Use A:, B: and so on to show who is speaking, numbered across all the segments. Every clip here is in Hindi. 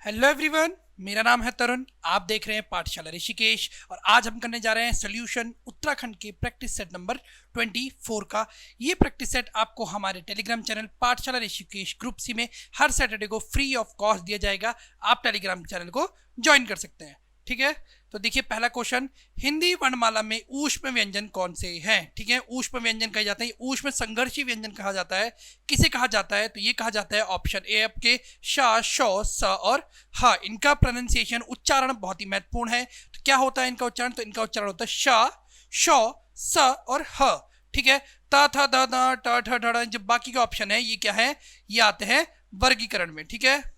A: हेलो एवरीवन, मेरा नाम है तरुण। आप देख रहे हैं पाठशाला ऋषिकेश और आज हम करने जा रहे हैं सोल्यूशन उत्तराखंड के प्रैक्टिस सेट नंबर 24 का। ये प्रैक्टिस सेट आपको हमारे टेलीग्राम चैनल पाठशाला ऋषिकेश ग्रुप सी में हर सैटरडे को फ्री ऑफ कॉस्ट दिया जाएगा। आप टेलीग्राम चैनल को ज्वाइन कर सकते हैं। ठीक है, तो देखिए पहला क्वेश्चन, हिंदी वर्णमाला में ऊष्म व्यंजन कौन से हैं? ठीक है, ऊष्म व्यंजन कहे जाते हैं, ऊष्म संघर्षी व्यंजन कहा जाता है। किसे कहा जाता है? तो ये कहा जाता है ऑप्शन ए आपके श, श, स और ह। इनका प्रोनाउंसिएशन उच्चारण बहुत ही महत्वपूर्ण है। तो क्या होता है इनका उच्चारण? तो इनका उच्चारण होता है श, श, स और ह। ठीक है, त, थ, द, द, ट, ठ, ढ, ढ। जो बाकी के ऑप्शन है ये क्या है? ये आते हैं वर्गीकरण में। ठीक है,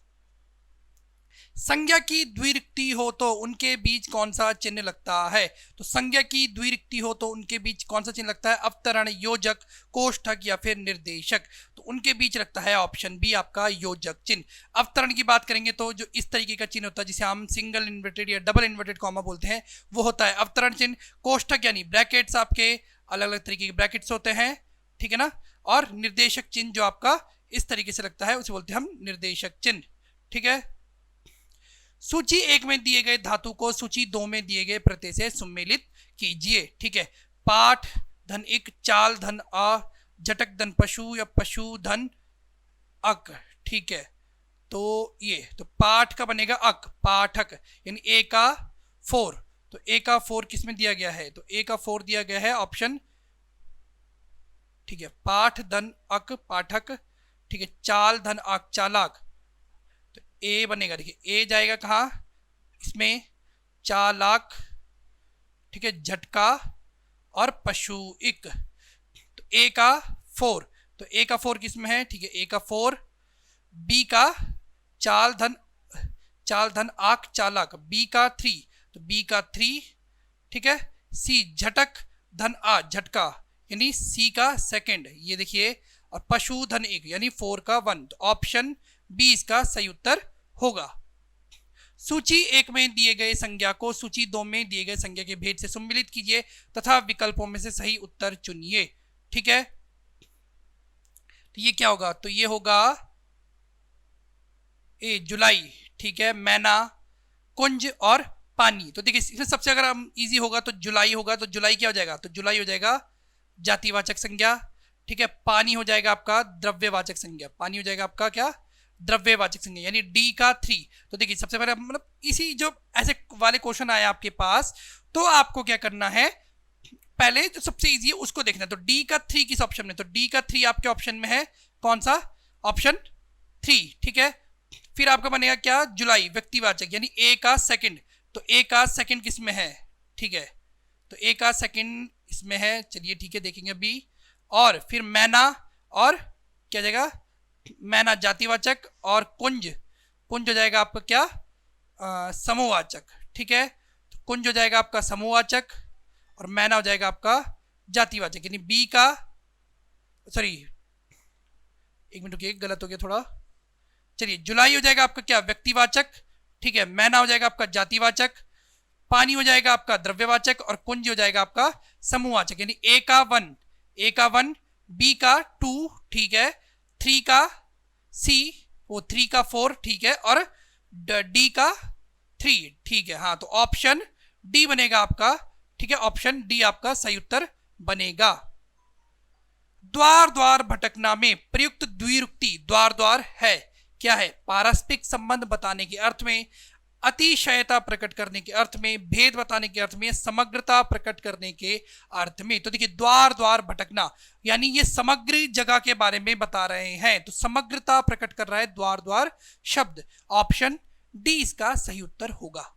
A: संज्ञा की द्विरुक्ति हो तो उनके बीच कौन सा चिन्ह लगता है? तो संज्ञा की द्विरुक्ति हो तो उनके बीच कौन सा चिन्ह लगता है? अवतरण, योजक, कोष्ठक या फिर निर्देशक। तो उनके बीच लगता है ऑप्शन बी आपका योजक चिन्ह। अवतरण की बात करेंगे तो जो इस तरीके का चिन्ह होता है जिसे हम सिंगल इन्वर्टेड या डबल इन्वर्टेड कॉमा बोलते हैं वो होता है अवतरण चिन्ह। कोष्ठक यानी ब्रैकेट्स, आपके अलग अलग तरीके के ब्रैकेट्स होते हैं। ठीक है ना, और निर्देशक चिन्ह जो आपका इस तरीके से लगता है उसे बोलते हैं हम निर्देशक चिन्ह। ठीक है, सूची एक में दिए गए धातु को सूची दो में दिए गए प्रत्यय से सम्मिलित कीजिए। ठीक है, पाठ धन इक, चाल धन आ, झटक धन पशु या पशु धन अक। ठीक है, तो ये तो पाठ का बनेगा अक, पाठक यानी ए का 4। तो ए का 4 किस में दिया गया है? तो ए का 4 दिया गया है ऑप्शन, ठीक है, पाठ धन अक पाठक। ठीक है, चाल धन आक चालाक। ए बनेगा, देखिए ए जाएगा कहाँ इसमें? चालाक। ठीक है, झटका और पशु इक। तो ए का 4, तो ए का 4 किस में है? ठीक है, ए का 4। बी का चाल धन आक चालाक, बी का 3, तो बी का 3। ठीक है, सी झटक धन आ झटका यानी सी का 2, ये देखिए, और पशु धन एक यानी 4 का 1। तो ऑप्शन बी इसका सही उत्तर होगा। सूची एक में दिए गए संज्ञा को सूची दो में दिए गए संज्ञा के भेद से सम्मिलित कीजिए तथा विकल्पों में से सही उत्तर चुनिए। ठीक है, तो ये क्या होगा? तो ये होगा ए जुलाई। ठीक है, मैना, कुंज और पानी। तो देखिए इसमें सबसे अगर हम इजी होगा तो जुलाई होगा। तो जुलाई क्या हो जाएगा? तो जुलाई हो जाएगा जातिवाचक संज्ञा। ठीक है, पानी हो जाएगा आपका द्रव्यवाचक संज्ञा। पानी हो जाएगा आपका क्या? द्रव्यवाचक संज्ञा यानी डी का 3। तो देखिए सबसे पहले मतलब इसी जो ऐसे वाले क्वेश्चन आए आपके पास तो आपको क्या करना है, पहले जो सबसे इजी है उसको देखना है। तो डी का 3 किस ऑप्शन में? तो डी का 3 आपके ऑप्शन में है कौन सा? ऑप्शन 3। ठीक है, फिर आपका बनेगा क्या? जुलाई व्यक्तिवाचक यानी ए का 2। तो ए का 2 किस में है? ठीक है, तो ए का 2 इसमें है। चलिए ठीक है, देखेंगे अभी। और फिर मैना, और क्या जाएगा? मैना जातिवाचक, और कुंज, कुंज हो जाएगा आपका क्या? समूहवाचक। ठीक है, तो कुंज हो जाएगा आपका समूहवाचक और मैना हो जाएगा आपका जातिवाचक यानी बी का, सॉरी एक मिनट रुकिए, गलत हो गया थोड़ा। चलिए, जुलाई हो जाएगा आपका क्या? व्यक्तिवाचक। ठीक है, मैना हो जाएगा आपका जातिवाचक, पानी हो जाएगा आपका द्रव्यवाचक और कुंज हो जाएगा आपका समूहवाचक यानी ए का 1, ए का 1, बी का 2। ठीक है, 3 का सी, वो 3 का 4। ठीक है, और डी का 3। ठीक है, हाँ, तो ऑप्शन डी बनेगा आपका। ठीक है, ऑप्शन डी आपका सही उत्तर बनेगा। द्वार द्वार भटकना में प्रयुक्त द्विरुक्ति द्वार द्वार है क्या है? पारस्परिक संबंध बताने के अर्थ में, अतिशयता प्रकट करने के अर्थ में, भेद बताने के अर्थ में, समग्रता प्रकट करने के अर्थ में। तो देखिए द्वार द्वार भटकना यानी ये समग्र जगह के बारे में बता रहे हैं, तो समग्रता प्रकट कर रहा है द्वार द्वार शब्द। ऑप्शन डी इसका सही उत्तर होगा।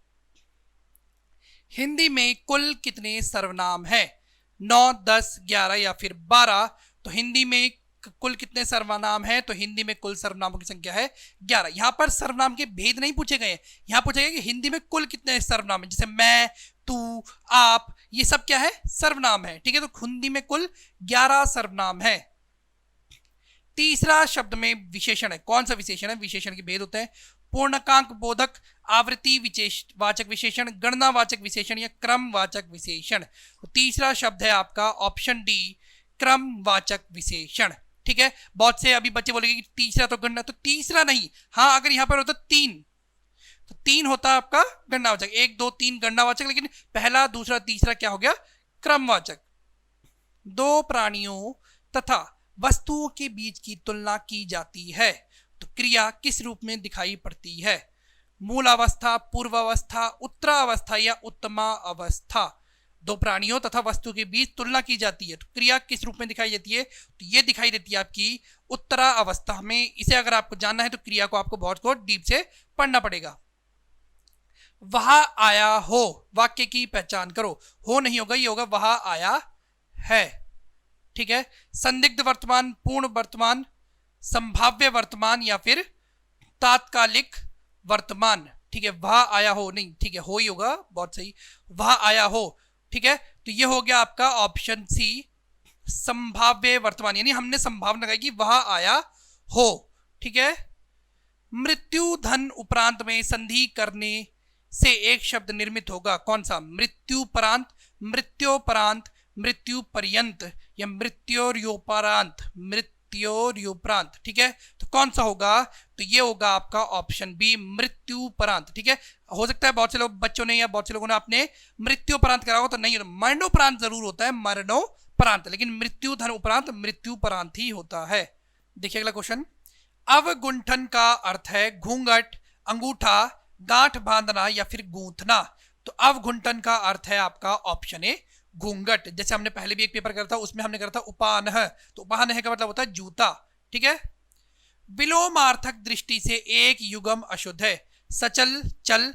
A: हिंदी में कुल कितने सर्वनाम हैं? 9, 10, 11 या फिर 12। तो हिंदी में कुल कितने सर्वनाम हैं? तो हिंदी में कुल सर्वनामों की संख्या है 11। यहां पर सर्वनाम के भेद नहीं पूछे गए हैं, यहां पूछा गया कि हिंदी में कुल कितने सर्वनाम हैं। जैसे मैं, तू, आप, ये सब क्या है? सर्वनाम है। ठीक है, तो हिंदी में कुल 11 सर्वनाम है। तीसरा शब्द में विशेषण है। कौन सा विशेषण है? विशेषण के भेद होते हैं पूर्णकांक बोधक, आवृत्ति वाचक विशेषण, गणनावाचक विशेषण या क्रमवाचक विशेषण। तो तीसरा शब्द है आपका ऑप्शन डी, क्रमवाचक विशेषण। ठीक है, बहुत से अभी बच्चे बोलेंगे कि तीसरा तो गणना, तो तीसरा नहीं, हाँ अगर यहां पर होता 3, तीन होता है आपका गणनावाचक, 1 2 3 गणनावाचक, लेकिन पहला दूसरा तीसरा क्या हो गया, क्रमवाचक। दो प्राणियों तथा वस्तुओं के बीच की तुलना की जाती है तो क्रिया किस रूप में दिखाई पड़ती है, मूलावस्था, पूर्वावस्था, उत्तरावस्था या उत्तमावस्था। दो प्राणियों तथा वस्तु के बीच तुलना की जाती है तो क्रिया किस रूप में दिखाई देती है, तो ये दिखाई देती है आपकी उत्तरावस्था में। इसे अगर आपको जानना है तो क्रिया को आपको बहुत को डीप से पढ़ना पड़ेगा। वह आया हो, वाक्य की पहचान करो, हो नहीं होगा, ये होगा वह आया है। ठीक है, संदिग्ध वर्तमान, पूर्ण वर्तमान, संभाव्य वर्तमान या फिर तात्कालिक वर्तमान। ठीक है, वह आया हो नहीं, ठीक है, हो ही होगा, बहुत सही, वह आया हो। ठीक है, तो ये हो गया आपका ऑप्शन सी, संभाव्य वर्तमान, यानी हमने संभावना कही कि वह आया हो। ठीक है, मृत्यु धन उपरांत में संधि करने से एक शब्द निर्मित होगा, कौन सा, मृत्युपरांत, मृत्योपरांत, मृत्यु पर्यंत या मृत्योर्योपरांत, मृत्योर्योपरांत। ठीक है, तो कौन सा होगा, तो ये होगा आपका ऑप्शन बी, मृत्युपरांत। ठीक है, हो सकता है बहुत से लोग बच्चों ने या बहुत से लोगों ने आपने मृत्युपरांत करा हो, तो नहीं, मरणोपरांत जरूर होता है, मरणोपरांत, लेकिन मृत्यु धन उपरांत मृत्युपरांत ही होता है। देखिए अगला क्वेश्चन, अवगुंठन का अर्थ है घूंघट, अंगूठा, गांठ बांधना या फिर गूंथना। तो अवगुंठन का अर्थ है आपका ऑप्शन ए, घूंघट। जैसे हमने पहले भी एक पेपर करा था, उसमें हमने करा था उपानह, तो उपानह का मतलब होता है जूता। ठीक है, विलोमार्थक दृष्टि से एक युगम अशुद्ध है, सचल, चल,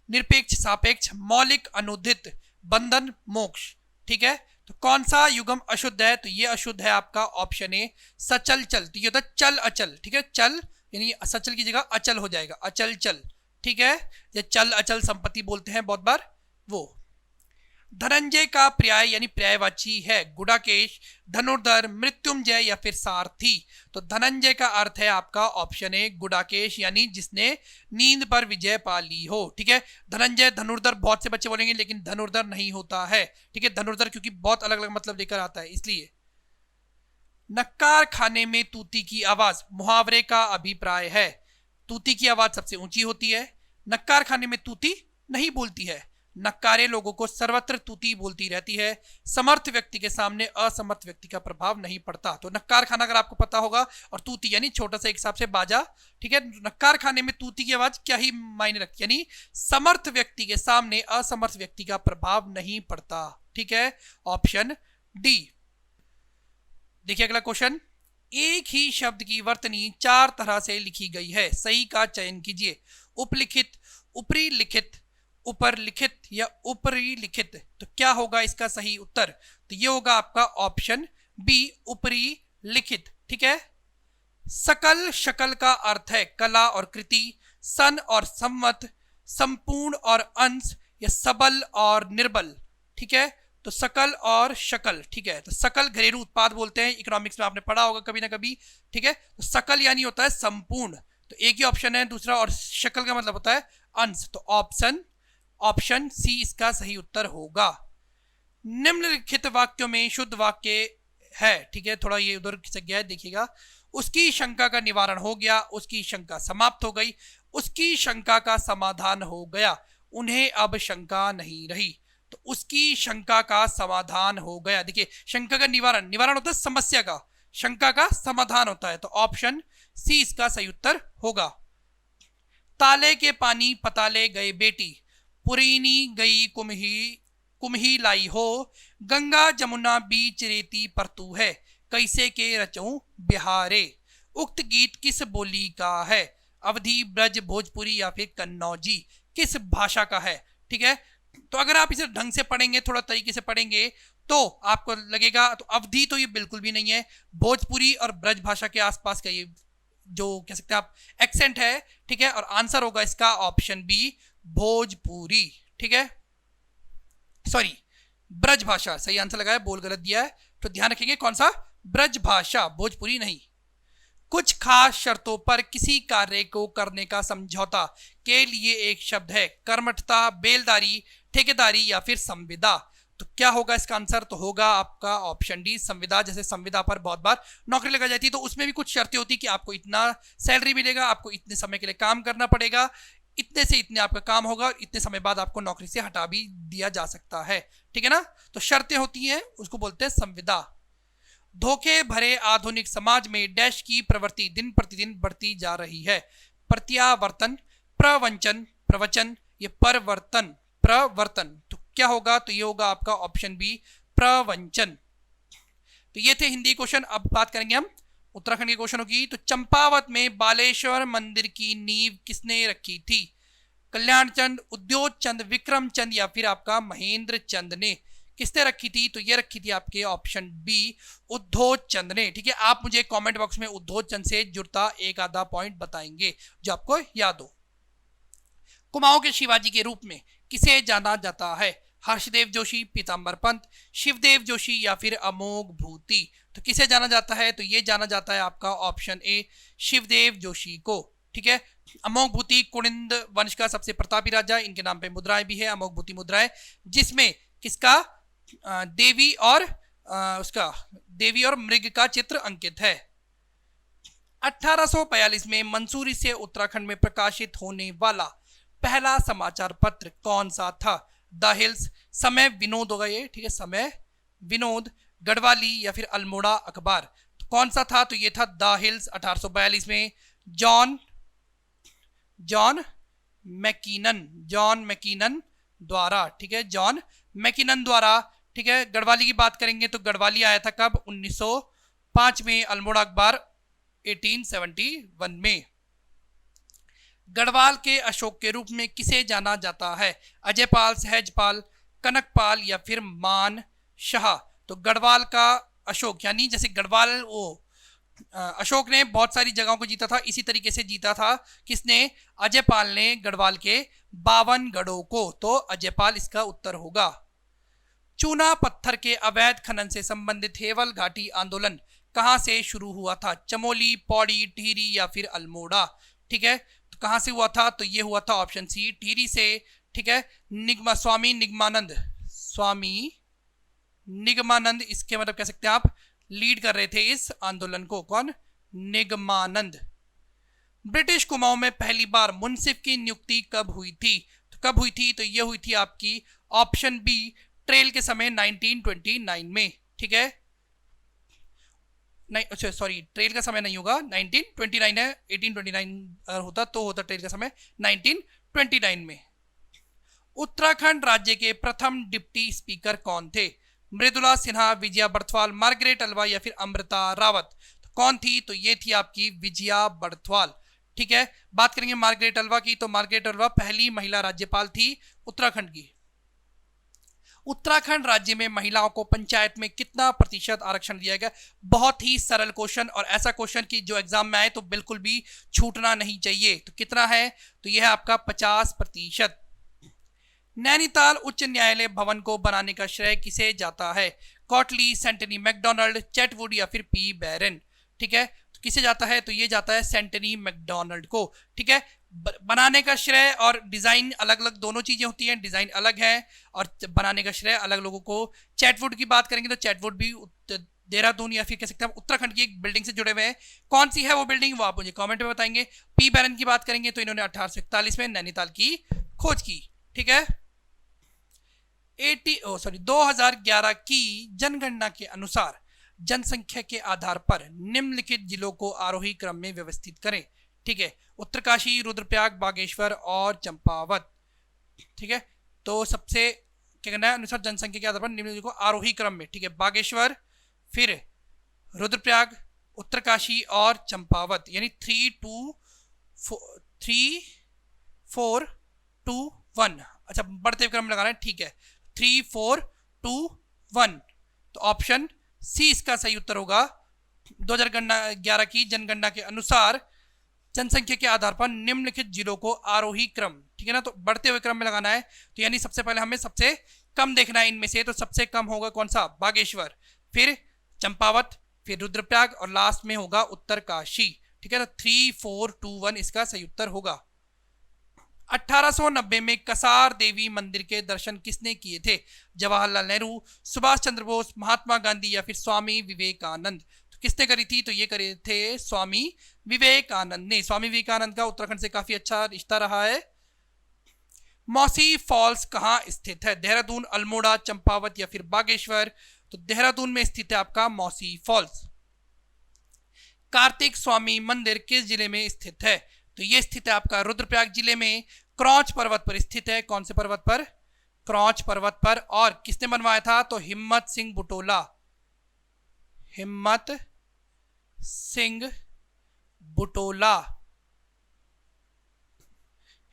A: निरपेक्ष, सापेक्ष, मौलिक, अनुदित, बंधन, मोक्ष। ठीक है, तो कौन सा युगम अशुद्ध है, तो ये अशुद्ध है आपका ऑप्शन ए, सचल चल। तो ये होता है चल अचल। ठीक है, चल यानी सचल की जगह अचल हो जाएगा, अचल चल। ठीक है, ये चल अचल संपत्ति बोलते हैं बहुत बार वो। धनंजय का पर्याय यानी पर्यायवाची है गुडाकेश, धनुर्धर, मृत्युंजय या फिर सारथी। तो धनंजय का अर्थ है आपका ऑप्शन ए, गुडाकेश, यानी जिसने नींद पर विजय पा ली हो। ठीक है, धनंजय, धनुर्धर बहुत से बच्चे बोलेंगे, लेकिन धनुर्धर नहीं होता है। ठीक है, धनुर्धर क्योंकि बहुत अलग अलग मतलब लेकर आता है, इसलिए। नक्कार खाने में तूती की आवाज, मुहावरे का अभिप्राय है तूती की आवाज सबसे ऊंची होती है, नक्कार खाने में तूती नहीं बोलती है, नक्कारे लोगों को सर्वत्र तूती बोलती रहती है, समर्थ व्यक्ति के सामने असमर्थ व्यक्ति का प्रभाव नहीं पड़ता। तो नक्कार खाना अगर आपको पता होगा, और तूती यानी छोटा सा एक हिसाब से बाजा। ठीक है, नक्कार खाने में तूती की आवाज क्या ही मायने रखती है, यानी समर्थ व्यक्ति के सामने असमर्थ व्यक्ति का प्रभाव नहीं पड़ता। ठीक है, ऑप्शन डी। देखिए अगला क्वेश्चन, एक ही शब्द की वर्तनी चार तरह से लिखी गई है, सही का चयन कीजिए, उपलिखित, ऊपरी लिखित, ऊपर लिखित या ऊपरी लिखित। तो क्या होगा इसका सही उत्तर, तो ये होगा आपका ऑप्शन बी, ऊपरी लिखित। ठीक है, सकल शकल का अर्थ है कला और कृति, सन और सम्मत, संपूर्ण और अंश या सबल और निर्बल। ठीक है, तो सकल और शकल। ठीक है, तो सकल घरेलू उत्पाद बोलते हैं, इकोनॉमिक्स में आपने पढ़ा होगा कभी ना कभी। ठीक है, तो सकल यानी होता है संपूर्ण, तो एक ही ऑप्शन है दूसरा, और शकल का मतलब होता है अंश, तो ऑप्शन सी इसका सही उत्तर होगा। निम्नलिखित वाक्यों में शुद्ध वाक्य है। ठीक है, थोड़ा ये उधर खिसक गया है, देखिएगा। उसकी शंका का निवारण हो गया, उसकी शंका समाप्त हो गई, उसकी शंका का समाधान हो गया, उन्हें अब शंका नहीं रही। तो उसकी शंका का समाधान हो गया। देखिए, शंका का निवारण होता है समस्या का, शंका का समाधान होता है, तो ऑप्शन सी इसका सही उत्तर होगा। ताले के पानी पताले गए बेटी, पुरीनी गई कुम्ही लाई हो, गंगा जमुना बीच रेती पर तू है, कैसे के रचऊं बिहारे। उक्त गीत किस बोली का है, अवधी, ब्रज, भोजपुरी या फिर कन्नौजी, किस भाषा का है। ठीक है, तो अगर आप इसे ढंग से पढ़ेंगे, थोड़ा तरीके से पढ़ेंगे, तो आपको लगेगा, तो अवधी तो ये बिल्कुल भी नहीं है, भोजपुरी और ब्रज भाषा के आसपास का ये जो कह सकते हैं आप एक्सेंट है। ठीक है, और आंसर होगा इसका ऑप्शन बी, भोजपुरी। ठीक है, सॉरी, ब्रज भाषा सही आंसर लगाया, बोल गलत दिया है, तो ध्यान रखेंगे कौन सा, ब्रज भाषा, भोजपुरी नहीं। कुछ खास शर्तों पर किसी कार्य को करने का समझौता के लिए एक शब्द है, कर्मठता, बेलदारी, ठेकेदारी या फिर संविदा। तो क्या होगा इसका आंसर, तो होगा आपका ऑप्शन डी, संविदा। जैसे संविदा पर बहुत बार नौकरी लगा जाती है, तो उसमें भी कुछ शर्तें होती है कि आपको इतना सैलरी मिलेगा, आपको इतने समय के लिए काम करना पड़ेगा, इतने से इतने आपका काम होगा और इतने समय बाद आपको नौकरी से हटा भी दिया जा सकता है, ठीक है ना। तो शर्तें होती हैं, उसको बोलते हैं संविदा। धोखे भरे आधुनिक समाज में डैश की प्रवृत्ति दिन प्रतिदिन बढ़ती जा रही है। प्रत्यावर्तन, प्रवंचन, प्रवचन, ये परवर्तन, प्रवर्तन। तो क्या होगा, तो ये होगा आपका ऑप्शन बी, प्रवंचन। तो ये थे हिंदी क्वेश्चन। अब बात करेंगे हम उत्तराखंड के क्वेश्चनों की। तो चंपावत में बालेश्वर मंदिर की नींव किसने रखी थी? कल्याण चंद, उद्योग चंद, विक्रम चंद या फिर आपका महेंद्र चंद ने। किसने रखी थी? तो ये रखी थी आपके ऑप्शन बी, उद्धोज चंद ने। ठीक है, आप मुझे कमेंट बॉक्स में उद्धोज चंद से जुड़ता एक आधा पॉइंट बताएंगे जो आपको याद हो। कुमाऊं के शिवाजी के रूप में किसे जाना जाता है? हर्षदेव जोशी, पीताम्बर पंत, शिवदेव जोशी या फिर अमोघ भूति। तो किसे जाना जाता है? तो ये जाना जाता है आपका ऑप्शन ए, शिवदेव जोशी को। ठीक है, अमोघ भूति कुणिंद वंश का सबसे प्रतापी राजा, इनके नाम पे मुद्राएं भी है, अमोघ भूति मुद्राएं, जिसमें किसका देवी और उसका देवी और मृग का चित्र अंकित है। 1842 में मंसूरी से उत्तराखंड में प्रकाशित होने वाला पहला समाचार पत्र कौन सा था? द हिल्स, समय विनोद होगा ये, ठीक है, समय विनोद, गढ़वाली या फिर अल्मोड़ा अखबार। तो कौन सा था? तो ये था द हिल्स। 1842 में जॉन मैकीनन द्वारा, ठीक है, जॉन मैकीनन द्वारा। ठीक है, गढ़वाली की बात करेंगे तो गढ़वाली आया था कब? 1905 में, अल्मोड़ा अखबार 1871 में। गढ़वाल के अशोक के रूप में किसे जाना जाता है? अजयपाल, सहजपाल, कनकपाल या फिर मान शाह। तो गढ़वाल का अशोक, यानी जैसे गढ़वाल वो अशोक ने बहुत सारी जगहों को जीता था, इसी तरीके से जीता था किसने? अजयपाल ने गढ़वाल के 52 गढ़ों को। तो अजयपाल इसका उत्तर होगा। चूना पत्थर के अवैध खनन से संबंधित हेवल घाटी आंदोलन कहां से शुरू हुआ था? चमोली, पौड़ी, टिहरी या फिर अल्मोड़ा। ठीक है, तो कहां से हुआ था? तो ये हुआ था ऑप्शन सी, टिहरी से। ठीक है, स्वामी निगमानंद, इसके मतलब कह सकते हैं आप, लीड कर रहे थे इस आंदोलन को। कौन? निगमानंद। ब्रिटिश कुमाऊं में पहली बार मुंसिफ की नियुक्ति कब हुई थी? तो कब हुई थी? तो ये हुई थी आपकी ऑप्शन बी, ट्रेल के समय 1929 में। ठीक है, नहीं, अच्छा सॉरी, ट्रेल का समय नहीं होगा, 1929 है। 1829 होता तो होता ट्रेल का समय 1929 में। उत्तराखंड राज्य के प्रथम डिप्टी स्पीकर कौन थे? मृदुला सिन्हा, विजया बर्थवाल, मार्गरेट अल्वा या फिर अमृता रावत। तो कौन थी? तो ये थी आपकी विजया बर्थवाल। ठीक है, बात करेंगे मार्गरेट अल्वा की, तो मार्गरेट अल्वा पहली महिला राज्यपाल थी उत्तराखंड की। उत्तराखंड राज्य में महिलाओं को पंचायत में कितना प्रतिशत आरक्षण दिया गया? बहुत ही सरल क्वेश्चन, और ऐसा क्वेश्चन की जो एग्जाम में आए तो बिल्कुल भी छूटना नहीं चाहिए। तो कितना है? तो यह है आपका 50%। नैनीताल उच्च न्यायालय भवन को बनाने का श्रेय किसे जाता है? कॉटली, सेंटनी मैकडोनल्ड, चैटवुड या फिर पी बैरन। ठीक है, तो किसे जाता है? तो ये जाता है सेंटनी मैकडोनल्ड को। ठीक है, बनाने का श्रेय और डिजाइन अलग अलग दोनों चीजें होती हैं, डिजाइन अलग है और बनाने का श्रेय अलग लोगों को। चैटवुड की बात करेंगे तो चैटवुड भी देहरादून या फिर कह सकते हैं उत्तराखंड की एक बिल्डिंग से जुड़े हुए हैं। कौन सी है वो बिल्डिंग, वो आप मुझे कमेंट में बताएंगे। पी बैरन की बात करेंगे तो इन्होंने 1841 में नैनीताल की खोज की। ठीक है, 2011 की जनगणना के अनुसार जनसंख्या के आधार पर निम्नलिखित जिलों को आरोही क्रम में व्यवस्थित करें। ठीक है, उत्तरकाशी, रुद्रप्रयाग, बागेश्वर और चंपावत। ठीक है, तो सबसे क्या करना है? अनुसार जनसंख्या के आधार पर निम्नलिखित को आरोही क्रम में। ठीक है, बागेश्वर, फिर रुद्रप्रयाग, उत्तरकाशी और चंपावत, यानी 3 4 2 1। अच्छा, बढ़ते क्रम लगाना है। ठीक है, 3 4 2 1। तो ऑप्शन सी इसका सही उत्तर होगा। 2011 की जनगणना के अनुसार जनसंख्या के आधार पर निम्नलिखित जिलों को आरोही क्रम, ठीक है ना, तो बढ़ते हुए क्रम में लगाना है। तो यानी सबसे पहले हमें सबसे कम देखना है इनमें से, तो सबसे कम होगा कौन सा? बागेश्वर, फिर चंपावत, फिर रुद्रप्रयाग और लास्ट में होगा उत्तरकाशी। ठीक है, तो 3 4 2 1 इसका सही उत्तर होगा। 1890 में कसार देवी मंदिर के दर्शन किसने किए थे? जवाहरलाल नेहरू, सुभाष चंद्र बोस, महात्मा गांधी या फिर स्वामी विवेकानंद। तो किसने करी थी? तो ये करे थे स्वामी विवेकानंद ने। स्वामी विवेकानंद का उत्तराखंड से काफी अच्छा रिश्ता रहा है, मौसी फॉल्स कहाँ स्थित है? देहरादून, अल्मोड़ा, चंपावत या फिर बागेश्वर? तो देहरादून में स्थित है आपका मौसी फॉल्स। कार्तिक स्वामी मंदिर किस जिले में स्थित है? तो यह स्थित है आपका रुद्रप्रयाग जिले में, क्रौच पर्वत पर स्थित है। कौन से पर्वत पर? क्रौच पर्वत पर। और किसने बनवाया था? तो हिम्मत सिंह बुटोला, हिम्मत सिंह बुटोला,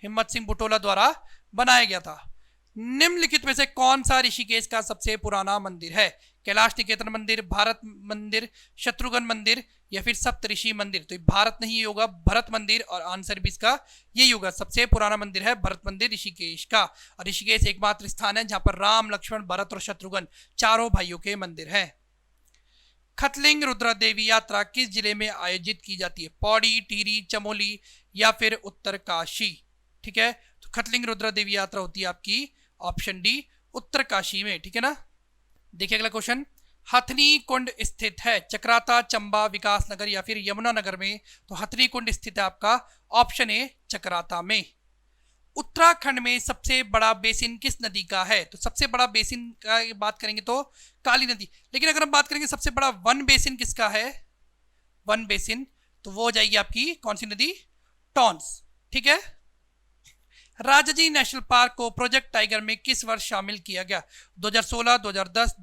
A: हिम्मत सिंह बुटोला द्वारा बनाया गया था। निम्नलिखित में से कौन सा ऋषिकेश का सबसे पुराना मंदिर है? कैलाश निकेतन मंदिर, भारत मंदिर, शत्रुघ्न मंदिर या फिर सप्तऋषि मंदिर? तो भारत नहीं होगा, भरत मंदिर, और आंसर भी इसका यही होगा। सबसे पुराना मंदिर है भरत मंदिर ऋषिकेश का। और ऋषिकेश एकमात्र स्थान है जहां पर राम, लक्ष्मण, भरत और शत्रुघ्न चारों भाइयों के मंदिर हैं। खतलिंग रुद्रा देवी यात्रा किस जिले में आयोजित की जाती है? पौड़ी, टिहरी, चमोली या फिर उत्तरकाशी? ठीक है, तो खतलिंग रुद्रा देवी यात्रा होती है आपकी ऑप्शन डी, उत्तरकाशी में। ठीक है ना। देखिए अगला क्वेश्चन, हथनी कुंड स्थित है चकराता, चंबा, विकासनगर या फिर यमुनानगर में? तो हथनी कुंड स्थित है आपका ऑप्शन ए, चकराता में। उत्तराखंड में सबसे बड़ा बेसिन किस नदी का है? तो सबसे बड़ा बेसिन का बात करेंगे तो काली नदी। लेकिन अगर हम बात करेंगे सबसे बड़ा वन बेसिन किसका है, वन बेसिन, तो वो हो जाएगी आपकी कौन सी नदी? टॉन्स। ठीक है। राजाजी नेशनल पार्क को प्रोजेक्ट टाइगर में किस वर्ष शामिल किया गया? 2016, 2010,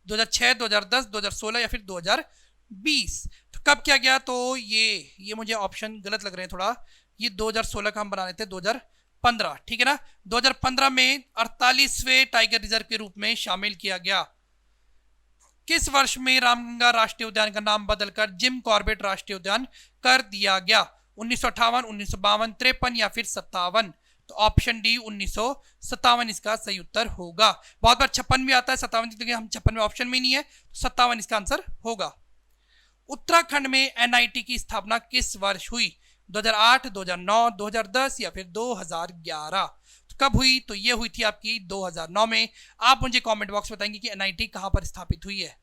A: 2006, 2010, 2016 या फिर 2020? तो कब किया गया? तो ये मुझे ऑप्शन गलत लग रहे हैं थोड़ा। ये 2016 का हम बना रहे थे 2015। ठीक है ना। 2015 में 48वें टाइगर रिजर्व के रूप में शामिल किया गया। किस वर्ष में रामगंगा राष्ट्रीय उद्यान का नाम बदलकर जिम कॉर्बेट राष्ट्रीय उद्यान कर दिया गया? 1958, 1952, 53 या फिर 57? तो ऑप्शन डी 1957 इसका सही उत्तर होगा। बहुत बार 56 भी आता है, 57, क्योंकि हम 56 में ऑप्शन में नहीं है, तो 57 इसका आंसर होगा। उत्तराखंड में एनआईटी की स्थापना किस वर्ष हुई? 2008, 2009, 2010 या फिर 2011? तो कब हुई? तो ये हुई थी आपकी 2009 में। आप मुझे कमेंट बॉक्स में बताएंगे कि एनआईटी कहां पर स्थापित हुई है।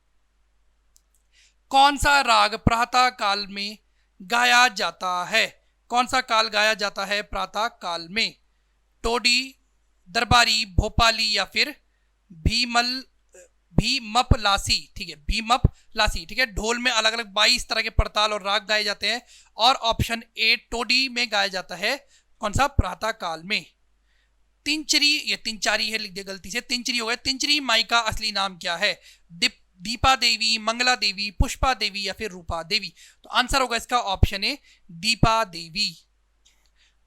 A: कौन सा राग प्रातः काल में गाया जाता है? कौन सा काल गाया जाता है प्रातः काल में? टोडी, दरबारी, भोपाली या फिर भीमपलासी? ठीक है, भीमपलासी। ठीक है। ढोल में अलग अलग 22 तरह के पड़ताल और राग गाए जाते हैं, और ऑप्शन ए टोडी में गाया जाता है। कौन सा? प्रातः काल में। तिंचरी, ये तिंचारी है, लिख दिया गलती से, तिंचरी हो गया। तिंचरी माई का असली नाम क्या है? दीपा देवी, मंगला देवी, पुष्पा देवी या फिर रूपा देवी? तो आंसर होगा इसका ऑप्शन ए, दीपा देवी।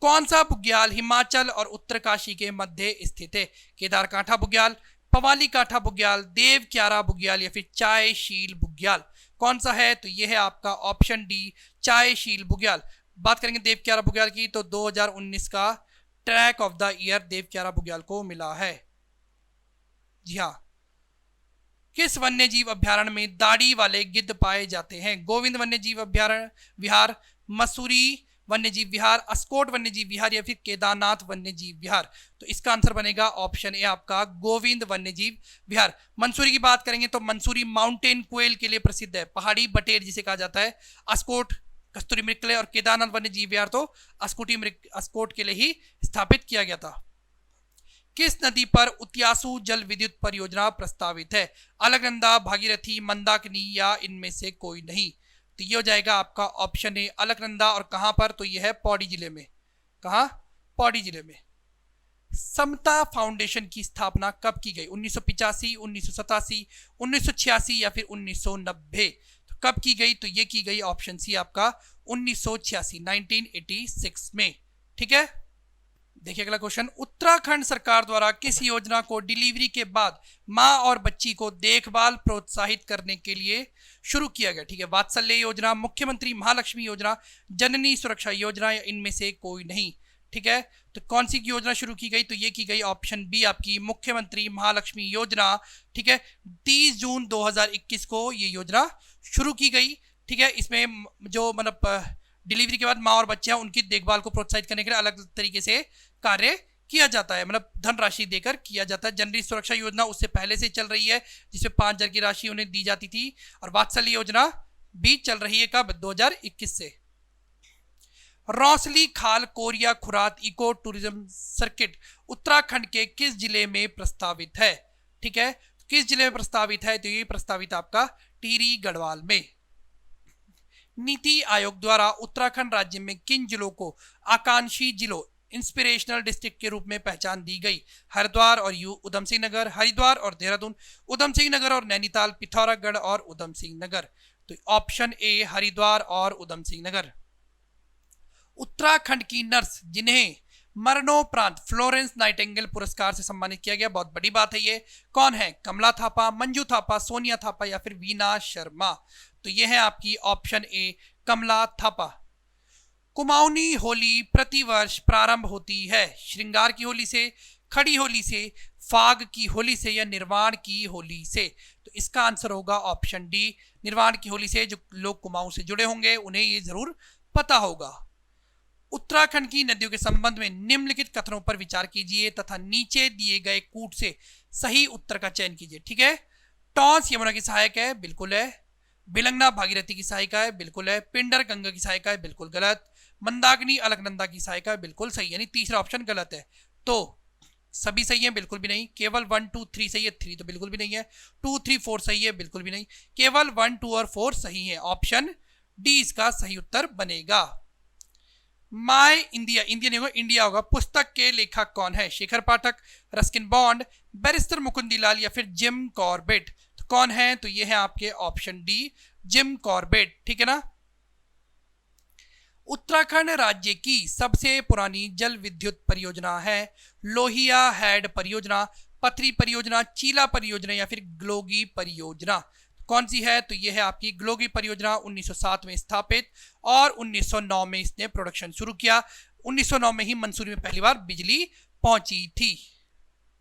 A: कौन सा बुग्याल हिमाचल और उत्तरकाशी के मध्य स्थित है? केदारकांठा बुग्याल, पवाली कांठा बुग्याल, देव क्यारा बुग्याल या फिर चायशील बुग्याल? कौन सा है? तो यह है आपका ऑप्शन डी, चायशील बुग्याल। बात करेंगे देव क्यारा बुग्याल की, तो 2019 का ट्रैक ऑफ द ईयर देव क्यारा बुग्याल को मिला है। जी हाँ। किस वन्य जीव अभ्यारण्य में दाढ़ी वाले गिद्ध पाए जाते हैं? गोविंद वन्य जीव अभ्यारण्य विहार, मसूरी वन्य जीव विहार, अस्कोट वन्य जीव विहार या फिर केदारनाथ वन्य जीव विहार? तो इसका आंसर बनेगा ऑप्शन ए आपका गोविंद वन्य जीव विहार। मंसूरी की बात करेंगे तो मंसूरी माउंटेन क्वेल के लिए प्रसिद्ध है, पहाड़ी बटेर जिसे कहा जाता है। अस्कोट कस्तूरी मृग के लिए, और केदारनाथ वन्य जीव विहार तो अस्कोट के लिए ही स्थापित किया गया था। किस नदी पर उत्यासु जल विद्युत परियोजना प्रस्तावित है? अलकनंदा, भागीरथी, मंदाकिनी या इनमें से कोई नहीं? तो ये हो जाएगा आपका ऑप्शन ए, अलकनंदा। और कहां पर? तो ये है पौड़ी जिले में। कहां? पौड़ी जिले में। समता फाउंडेशन की स्थापना कब की गई? 1985, 1987, 1986 या फिर 1990? तो कब की गई? तो ये की गई ऑप्शन सी आपका 1986, 1986 में। ठीक है। देखिए अगला क्वेश्चन, उत्तराखंड सरकार द्वारा किस योजना को डिलीवरी के बाद मां और बच्ची को देखभाल प्रोत्साहित करने के लिए शुरू किया गया? ठीक है, वात्सल्य योजना, मुख्यमंत्री महालक्ष्मी योजना, जननी सुरक्षा योजना या इनमें से कोई नहीं? ठीक है, तो कौन सी योजना शुरू की गई? तो ये की गई ऑप्शन बी आपकी मुख्यमंत्री महालक्ष्मी योजना। ठीक है, 30 जून 2021 को ये योजना शुरू की गई। ठीक है, इसमें जो मतलब डिलीवरी के बाद माँ और बच्चे हैं उनकी देखभाल को प्रोत्साहित करने के लिए अलग तरीके से कार्य किया जाता है, मतलब धनराशि देकर किया जाता है। जननी सुरक्षा योजना उससे पहले से चल रही है, जिसमें 5,000 की राशि उन्हें दी जाती थी, और वात्सल्य योजना भी चल रही है कब? 2021 से। रौसली खाल कोरिया खुरात इको टूरिज्म सर्किट उत्तराखंड के किस जिले में प्रस्तावित है? ठीक है, किस जिले में प्रस्तावित है? तो ये प्रस्तावित आपका टिहरी गढ़वाल में। नीति आयोग द्वारा उत्तराखंड राज्य में किन जिलों को आकांक्षी जिलों इंस्पिरेशनल डिस्ट्रिक्ट के रूप में पहचान दी गई? हरिद्वार और उधम सिंह नगर, हरिद्वार और देहरादून, उधम सिंह नगर और नैनीताल, पिथौरागढ़ और उधम सिंह नगर। तो ऑप्शन ए हरिद्वार और उधम सिंह नगर। उत्तराखंड की नर्स जिन्हें मरणोपरांत फ्लोरेंस नाइटिंगेल पुरस्कार से सम्मानित किया गया, बहुत बड़ी बात है ये, कौन है? कमला थापा, मंजू थापा, सोनिया थापा या फिर वीना शर्मा। तो ये है आपकी ऑप्शन ए कमला थापा। कुमाऊनी होली प्रतिवर्ष प्रारंभ होती है श्रृंगार की होली से, खड़ी होली से, फाग की होली से या निर्वाण की होली से? तो इसका आंसर होगा ऑप्शन डी निर्वाण की होली से। जो लोग कुमाऊं से जुड़े होंगे उन्हें ये जरूर पता होगा। उत्तराखंड की नदियों के संबंध में निम्नलिखित कथनों पर विचार कीजिए तथा नीचे दिए गए कूट से सही उत्तर का चयन कीजिए। ठीक है, टॉन्स यमुना की सहायक है, बिल्कुल है। बिलंगना भागीरथी की सहायिका है, बिल्कुल है। पिंडर गंगा की सहायिका है, बिल्कुल गलत। मंदाकिनी अलकनंदा की सहायिका है, बिल्कुल सही, यानी तीसरा ऑप्शन गलत है। तो सभी सही है, बिल्कुल भी नहीं। केवल 1 2 3 सही है, 3 तो बिल्कुल भी नहीं है। 2 3 4 सही है, बिल्कुल भी नहीं। केवल 1 2 और 4 सही है। ऑप्शन डी इसका सही उत्तर बनेगा। माय इंडिया, इंडिया नहीं होगा, इंडिया होगा, पुस्तक के लेखक कौन है? शेखर पाठक, रस्किन बॉन्ड, बैरिस्टर मुकुंदीलाल या फिर जिम कॉर्बेट? तो कौन है? तो ये है आपके ऑप्शन डी जिम कॉर्बेट। ठीक है ना। उत्तराखंड राज्य की सबसे पुरानी जल विद्युत परियोजना है लोहिया हेड परियोजना, पथरी परियोजना, चीला परियोजना या फिर ग्लोगी परियोजना? कौन सी है? तो ये है आपकी ग्लोगी परियोजना। 1907 में स्थापित और 1909 में इसने प्रोडक्शन शुरू किया। 1909 में ही मंसूरी में पहली बार बिजली पहुंची थी।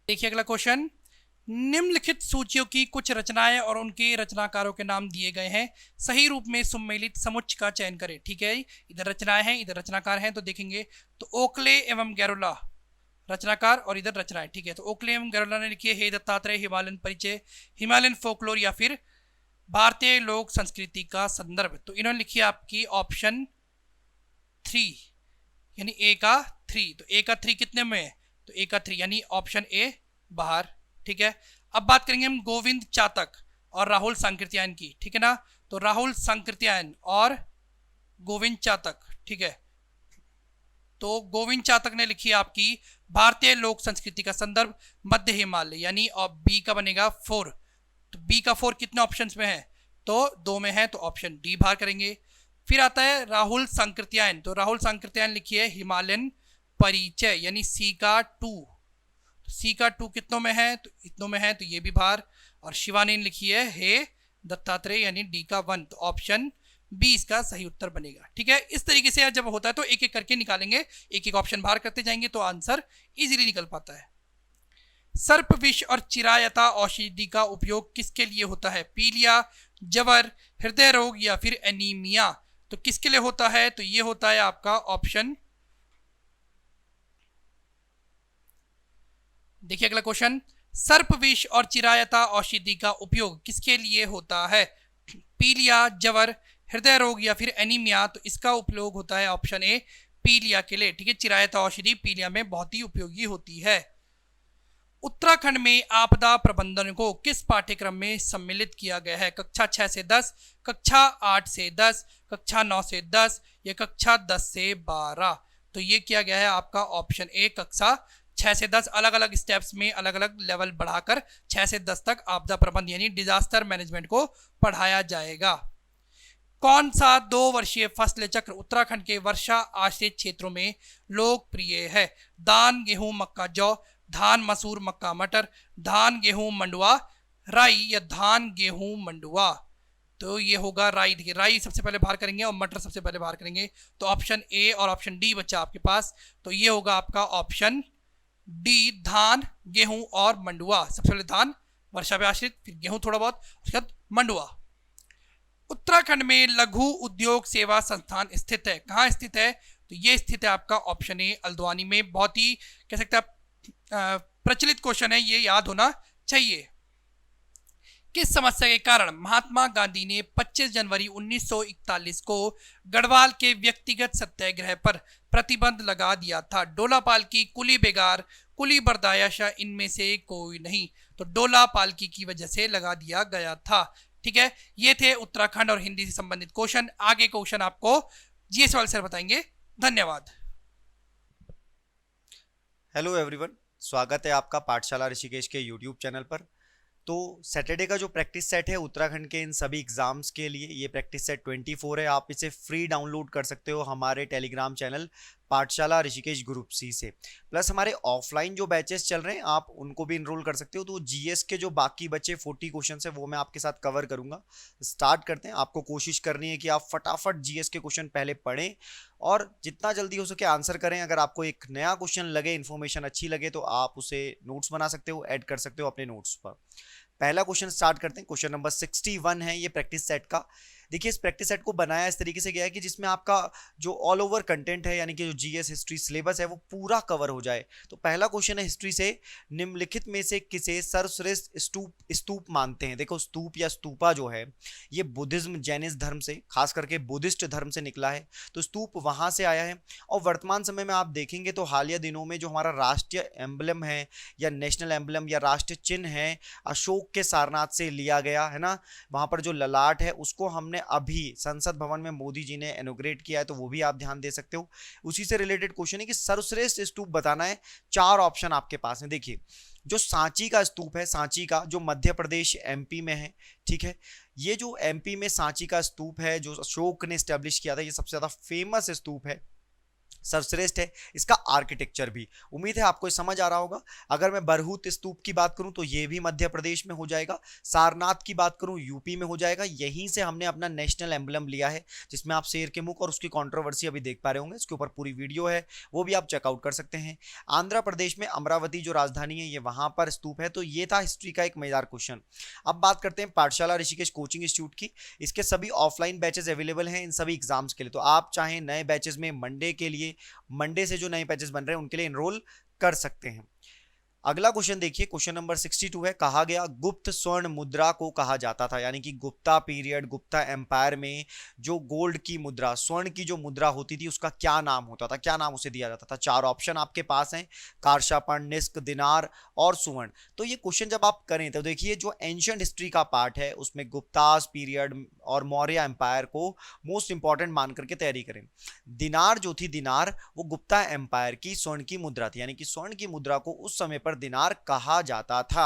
A: देखिए अगला क्वेश्चन, निम्नलिखित सूचियों की कुछ रचनाएं और उनके रचनाकारों के नाम दिए गए हैं, सही रूप में सम्मिलित समुच्चय का चयन करें। ठीक है, इधर रचनाएं हैं, इधर रचनाकार हैं, तो देखेंगे तो ओकले एवं गैरोला रचनाकार और इधर रचनाएं। ठीक है, तो ओकले एवं गैरोला ने लिखी है हे दत्तात्रेय, हिमालयन परिचय, हिमालयन फोकलोर या फिर भारतीय लोक संस्कृति का संदर्भ। तो इन्होंने लिखी है आपकी ऑप्शन 3 यानी ए का 3। तो ए का 3 कितने में है? तो ए का 3 यानी ऑप्शन ए बाहर। ठीक है, अब बात करेंगे हम गोविंद चातक और राहुल सांकृत्यायन की। ठीक है ना, तो राहुल सांकृत्यायन और गोविंद चातक। ठीक है, तो गोविंद चातक ने लिखी आपकी भारतीय लोक संस्कृति का संदर्भ मध्य हिमालय, यानी अब बी का बनेगा 4। तो बी का 4 कितने ऑप्शंस में है? तो 2 में है, तो ऑप्शन डी बाहर करेंगे। फिर आता है राहुल सांकृत्यायन, तो राहुल सांकृत्यायन लिखी है हिमालयन परिचय, यानी सी का 2। सी का 2 कितनों में है? तो इतनों में है, तो ये भी बाहर। और शिवानी ने लिखी है हे दत्तात्रेय, यानी डी का 1। तो ऑप्शन बी इसका सही उत्तर बनेगा। ठीक है, इस तरीके से जब होता है तो एक एक करके निकालेंगे, एक एक ऑप्शन बाहर करते जाएंगे तो आंसर इजीली निकल पाता है। सर्प विष और चिरायता औषधि का उपयोग किसके लिए होता है? पीलिया, जवर, हृदय रोग या फिर एनीमिया? तो किसके लिए होता है? तो ये होता है आपका ऑप्शन, देखिए अगला क्वेश्चन, सर्प विष और चिरायता औषधि का उपयोग किसके लिए होता है? पीलिया, जवर, हृदय रोग या फिर एनीमिया? तो इसका उपयोग होता है ऑप्शन ए पीलिया के लिए। ठीक है, चिरायता औषधि पीलिया में बहुत ही उपयोगी होती है। उत्तराखंड में आपदा प्रबंधन को किस पाठ्यक्रम में सम्मिलित किया गया है? कक्षा 6 से 10, कक्षा 8 से 10, कक्षा 9 से 10 या कक्षा 10 से 12? तो ये किया गया है आपका ऑप्शन ए कक्षा 6 से 10। अलग अलग स्टेप्स में अलग अलग लेवल बढ़ाकर 6 से 10 तक आपदा प्रबंधन यानी डिजास्टर मैनेजमेंट को पढ़ाया जाएगा। कौन सा 2 वर्षीय फसल चक्र उत्तराखंड के वर्षा आश्रित क्षेत्रों में लोकप्रिय है? धान, गेहूं, मक्का, जौ, धान, मसूर, मक्का, मटर, धान, गेहूं, मंडुआ, राई या धान, गेहूं, मंडुआ? तो ये होगा राई। देखिए राई सबसे पहले बाहर करेंगे और मटर सबसे पहले बाहर करेंगे, तो ऑप्शन ए और ऑप्शन डी बचा आपके पास। तो ये होगा आपका ऑप्शन डी धान, गेहूं और मंडुआ। सबसे पहले धान वर्षा पे आश्रित, फिर गेहूं थोड़ा बहुत, उसके बाद मंडुआ। उत्तराखंड में लघु उद्योग सेवा संस्थान स्थित है, कहाँ स्थित है? तो ये स्थित है आपका ऑप्शन ए हल्द्वानी में। बहुत ही कह सकते हैं प्रचलित क्वेश्चन है, ये याद होना चाहिए। किस समस्या के कारण महात्मा गांधी ने 25 जनवरी 1941 को गढ़वाल के व्यक्तिगत सत्याग्रह पर प्रतिबंध लगा दिया था? डोला पालकी, कुली बेगार, कुली बर्दायाशा, इनमें से कोई नहीं। तो डोला पालकी की वजह से लगा दिया गया था। ठीक है, ये थे उत्तराखंड और हिंदी से संबंधित क्वेश्चन। आगे क्वेश्चन आपको जीएस वाले सर बताएंगे। धन्यवाद।
B: हेलो एवरीवन, स्वागत है आपका पाठशाला ऋषिकेश के यूट्यूब चैनल पर। तो सैटरडे का जो प्रैक्टिस सेट है उत्तराखंड के इन सभी एग्जाम्स के लिए, ये प्रैक्टिस सेट 24 है। आप इसे फ्री डाउनलोड कर सकते हो हमारे टेलीग्राम चैनल पाठशाला ऋषिकेश ग्रुप सी से। प्लस हमारे ऑफलाइन जो बैचेस चल रहे हैं आप उनको भी इनरोल कर सकते हो। तो जीएस के जो बाकी बचे 40 क्वेश्चन है वो मैं आपके साथ कवर करूंगा। स्टार्ट करते हैं। आपको कोशिश करनी है कि आप फटाफट जीएस के क्वेश्चन पहले पढ़ें और जितना जल्दी हो सके आंसर करें। अगर आपको एक नया क्वेश्चन लगे, इन्फॉर्मेशन अच्छी लगे तो आप उसे नोट्स बना सकते हो, ऐड कर सकते हो अपने नोट्स पर। पहला क्वेश्चन स्टार्ट करते हैं। क्वेश्चन नंबर 61 है ये प्रैक्टिस सेट का। देखिए इस प्रैक्टिस सेट को बनाया इस तरीके से गया है कि जिसमें आपका जो ऑल ओवर कंटेंट है यानी कि जो जीएस हिस्ट्री सिलेबस है वो पूरा कवर हो जाए। तो पहला क्वेश्चन है हिस्ट्री से, निम्नलिखित में से किसे सर्वश्रेष्ठ स्तूप मानते हैं? देखो स्तूप या स्तूपा जो है ये बुद्धिज्म जैनिज्म धर्म से, खास करके बुद्धिस्ट धर्म से निकला है। तो स्तूप वहां से आया है। और वर्तमान समय में आप देखेंगे तो हालिया दिनों में जो हमारा राष्ट्रीय एम्बलम है या नेशनल एम्बलम या राष्ट्रीय चिन्ह है अशोक के सारनाथ से लिया गया है ना। वहां पर जो ललाट है उसको हमने अभी संसद भवन में मोदी जी ने इनॉग्रेट किया है, तो वो भी आप ध्यान दे सकते हो। उसी से रिलेटेड क्वेश्चन है कि सर्वश्रेष्ठ स्तूप बताना है। 4 ऑप्शन आपके पास है। देखिए जो सांची का स्तूप है, सांची का जो मध्य प्रदेश एमपी में है, ठीक है, ये जो एमपी में सांची का स्तूप है जो अशोक ने स्टैब्लिश किया था, ये सबसे ज्यादा फेमस स्तूप है, सर्वश्रेष्ठ है। इसका आर्किटेक्चर भी, उम्मीद है आपको समझ आ रहा होगा। अगर मैं बरहूत स्तूप की बात करूं तो ये भी मध्य प्रदेश में हो जाएगा। सारनाथ की बात करूं यूपी में हो जाएगा। यहीं से हमने अपना नेशनल एम्बलम लिया है जिसमें आप शेर के मुख और उसकी कंट्रोवर्सी अभी देख पा रहे होंगे। इसके ऊपर पूरी वीडियो है, वो भी आप चेकआउट कर सकते हैं। आंध्र प्रदेश में अमरावती जो राजधानी है ये वहां पर स्तूप है। तो ये था हिस्ट्री का एक मजेदार क्वेश्चन। अब बात करते हैं पाठशाला ऋषिकेश कोचिंग इंस्टीट्यूट की। इसके सभी ऑफलाइन बैचेस अवेलेबल हैं इन सभी एग्जाम्स के लिए। तो आप चाहें नए बैचेस में मंडे से जो नए बैचेस बन रहे हैं उनके लिए एनरोल कर सकते हैं। अगला क्वेश्चन देखिए, क्वेश्चन नंबर 62 है। कहा गया गुप्त स्वर्ण मुद्रा को कहा जाता था, यानी कि गुप्ता पीरियड, गुप्ता एम्पायर में जो गोल्ड की मुद्रा, स्वर्ण की जो मुद्रा होती थी उसका क्या नाम होता था, क्या नाम उसे दिया जाता था? 4 ऑप्शन आपके पास हैं, कारशापण, निस्क, दिनार और सुवर्ण। तो ये क्वेश्चन जब आप करें तो देखिए जो एंशिएंट हिस्ट्री का पार्ट है उसमें गुप्तास पीरियड और मौर्य एम्पायर को मोस्ट इंपॉर्टेंट मान करके तैयारी करें। दिनार जो थी, दिनार वो गुप्ता एम्पायर की स्वर्ण की मुद्रा थी, यानी कि स्वर्ण की मुद्रा को उस समय पर दिनार कहा जाता था।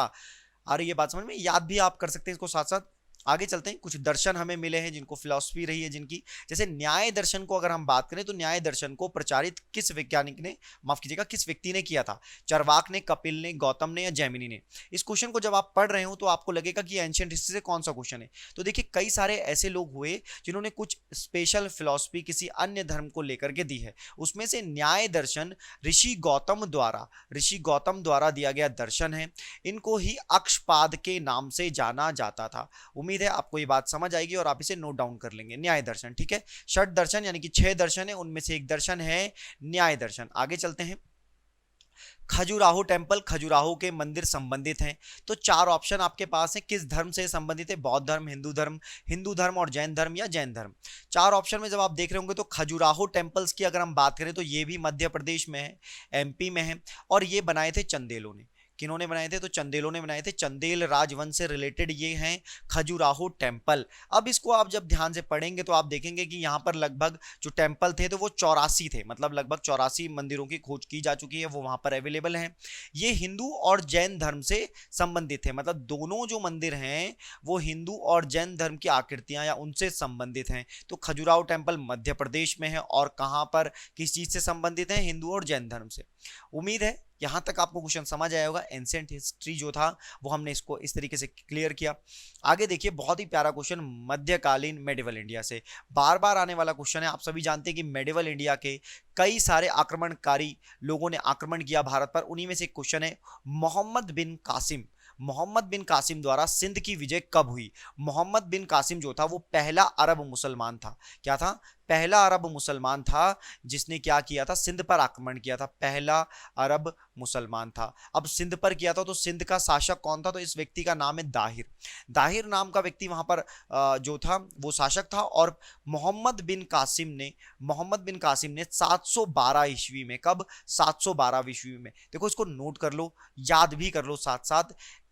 B: अरे ये बात समझ में, याद भी आप कर सकते हैं इसको साथ साथ। आगे चलते हैं। कुछ दर्शन हमें मिले हैं जिनको फिलॉसफी रही है जिनकी, जैसे न्याय दर्शन को अगर हम बात करें तो न्याय दर्शन को प्रचारित किस वैज्ञानिक ने, माफ कीजिएगा किस व्यक्ति ने किया था? चरवाक ने, कपिल ने, गौतम ने या जैमिनी ने? इस क्वेश्चन को जब आप पढ़ रहे हो तो आपको लगेगा कि एंशिएंट हिस्ट्री से कौन सा क्वेश्चन है। तो देखिए कई सारे ऐसे लोग हुए जिन्होंने कुछ स्पेशल फिलॉसफी किसी अन्य धर्म को लेकर के दी है। उसमें से न्याय दर्शन ऋषि गौतम द्वारा दिया गया दर्शन है। इनको ही अक्षपाद के नाम से जाना जाता था। उम्मीद है आपको ये बात समझ आएगी और आप इसे नोट डाउन कर लेंगे। न्याय दर्शन, ठीक है। षट दर्शन यानी कि 6 दर्शन है, उनमें से एक दर्शन है न्याय दर्शन। आगे चलते हैं। खजुराहो टेम्पल, खजुराहो के मंदिर संबंधित हैं। तो 4 ऑप्शन आपके पास हैं, किस धर्म से संबंधित है? बौद्ध धर्म, हिंदू धर्म और जैन धर्म या जैन धर्म। 4 ऑप्शन में जब आप देख रहे होंगे तो खजुराहो टेम्पल्स की अगर हम बात करें तो ये भी मध्य प्रदेश में है, एमपी में है, और ये बनाए थे चंदेलों ने। किन्होंने बनाए थे? तो चंदेलों ने बनाए थे। चंदेल राजवंश से रिलेटेड ये हैं खजुराहो टेम्पल। अब इसको आप जब ध्यान से पढ़ेंगे तो आप देखेंगे कि यहाँ पर लगभग जो टेम्पल थे तो वो 84 थे, मतलब लगभग 84 मंदिरों की खोज की जा चुकी है, वो वहां पर अवेलेबल हैं। ये हिंदू और जैन धर्म से संबंधित है, मतलब दोनों जो मंदिर हैं वो हिंदू और जैन धर्म की आकृतियां या उनसे संबंधित हैं। तो खजुराहो टेम्पल मध्य प्रदेश में है और कहां पर, किस चीज से संबंधित है? हिंदू और जैन धर्म से। उम्मीद है यहां तक आपको क्वेश्चन समझ आया होगा। एंशिएंट हिस्ट्री जो था वो हमने इसको इस तरीके से क्लियर किया। आगे देखिए बहुत ही प्यारा क्वेश्चन मध्यकालीन मेडिवल इंडिया से, बार बार आने वाला क्वेश्चन है। आप सभी जानते हैं कि मेडिवल इंडिया के कई सारे आक्रमणकारी लोगों ने आक्रमण किया भारत पर। उन्हीं में से एक क्वेश्चन है, मोहम्मद बिन कासिम द्वारा सिंध की विजय कब हुई? मोहम्मद बिन कासिम जो था वो पहला अरब मुसलमान था। क्या था? पहला अरब मुसलमान था जिसने क्या किया था, सिंध पर आक्रमण किया था, पहला अरब मुसलमान था। अब सिंध पर किया था तो सिंध का शासक कौन था, तो इस व्यक्ति का नाम है दाहिर। दाहिर नाम का व्यक्ति वहां पर जो था वो शासक था। और मोहम्मद बिन कासिम ने 712 ईस्वी में, कब, 712 ईस्वी में, देखो इसको नोट कर लो, याद भी कर लो साथ साथ,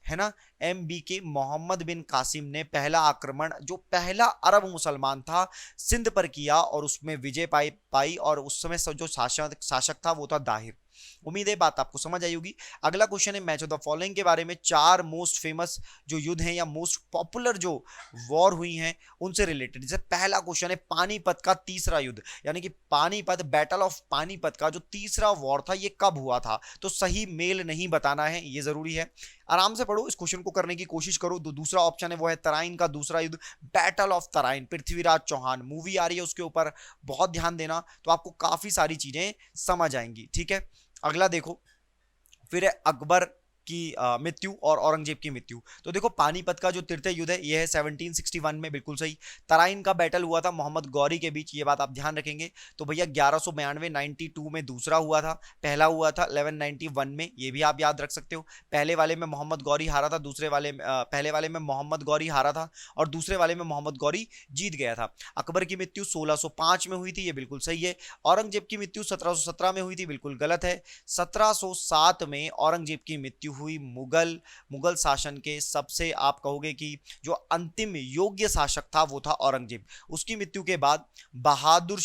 B: है ना। MB के मोहम्मद बिन कासिम ने पहला आक्रमण, जो पहला अरब मुसलमान था, सिंध पर किया और उसमें विजय पाई और उस समय जो शासक था वो था दाहिर। उम्मीद है बात आपको समझ आई होगी। अगला क्वेश्चन है मैच ऑफ द फॉलोइंग के बारे में, 4 मोस्ट फेमस जो युद्ध हैं या मोस्ट पॉपुलर जो वॉर हुई हैं उनसे रिलेटेड। जैसे पहला क्वेश्चन है पानीपत का तीसरा युद्ध, यानी कि पानीपत, बैटल ऑफ पानीपत का जो तीसरा वॉर था ये कब हुआ था, तो सही मेल नहीं बताना है, ये जरूरी है। आराम से पढ़ो, इस क्वेश्चन को करने की कोशिश करो। दूसरा ऑप्शन है वो है तराइन का दूसरा युद्ध, battle of Tarain, Prithviraj Chauhan, movie आ रही है उसके ऊपर, बहुत ध्यान देना, तो आपको काफी सारी चीजें समझ आएंगी, ठीक है। अगला देखो, फिर है अकबर की मृत्यु और औरंगजेब की मृत्यु। तो देखो पानीपत का जो तृतीय युद्ध है ये है 1761 में, बिल्कुल सही। तराइन का बैटल हुआ था मोहम्मद गौरी के बीच, ये बात आप ध्यान रखेंगे। तो भैया 1192 92 में दूसरा हुआ था, पहला हुआ था 1191 में, ये भी आप याद रख सकते हो। पहले वाले में मोहम्मद गौरी हारा था, पहले वाले में मोहम्मद गौरी हारा था और दूसरे वाले में मोहम्मद गौरी जीत गया था। अकबर की मृत्यु 1605 में हुई थी, ये बिल्कुल सही है। औरंगजेब की मृत्यु 1717 में हुई थी, बिल्कुल गलत है। 1707 में औरंगजेब की मृत्यु हुई। मुगल शासन के सबसे, आप कहोगे कि जो अंतिम योग्य शासक था वो था औरंगजेब। उसकी मृत्यु के बाद बहादुर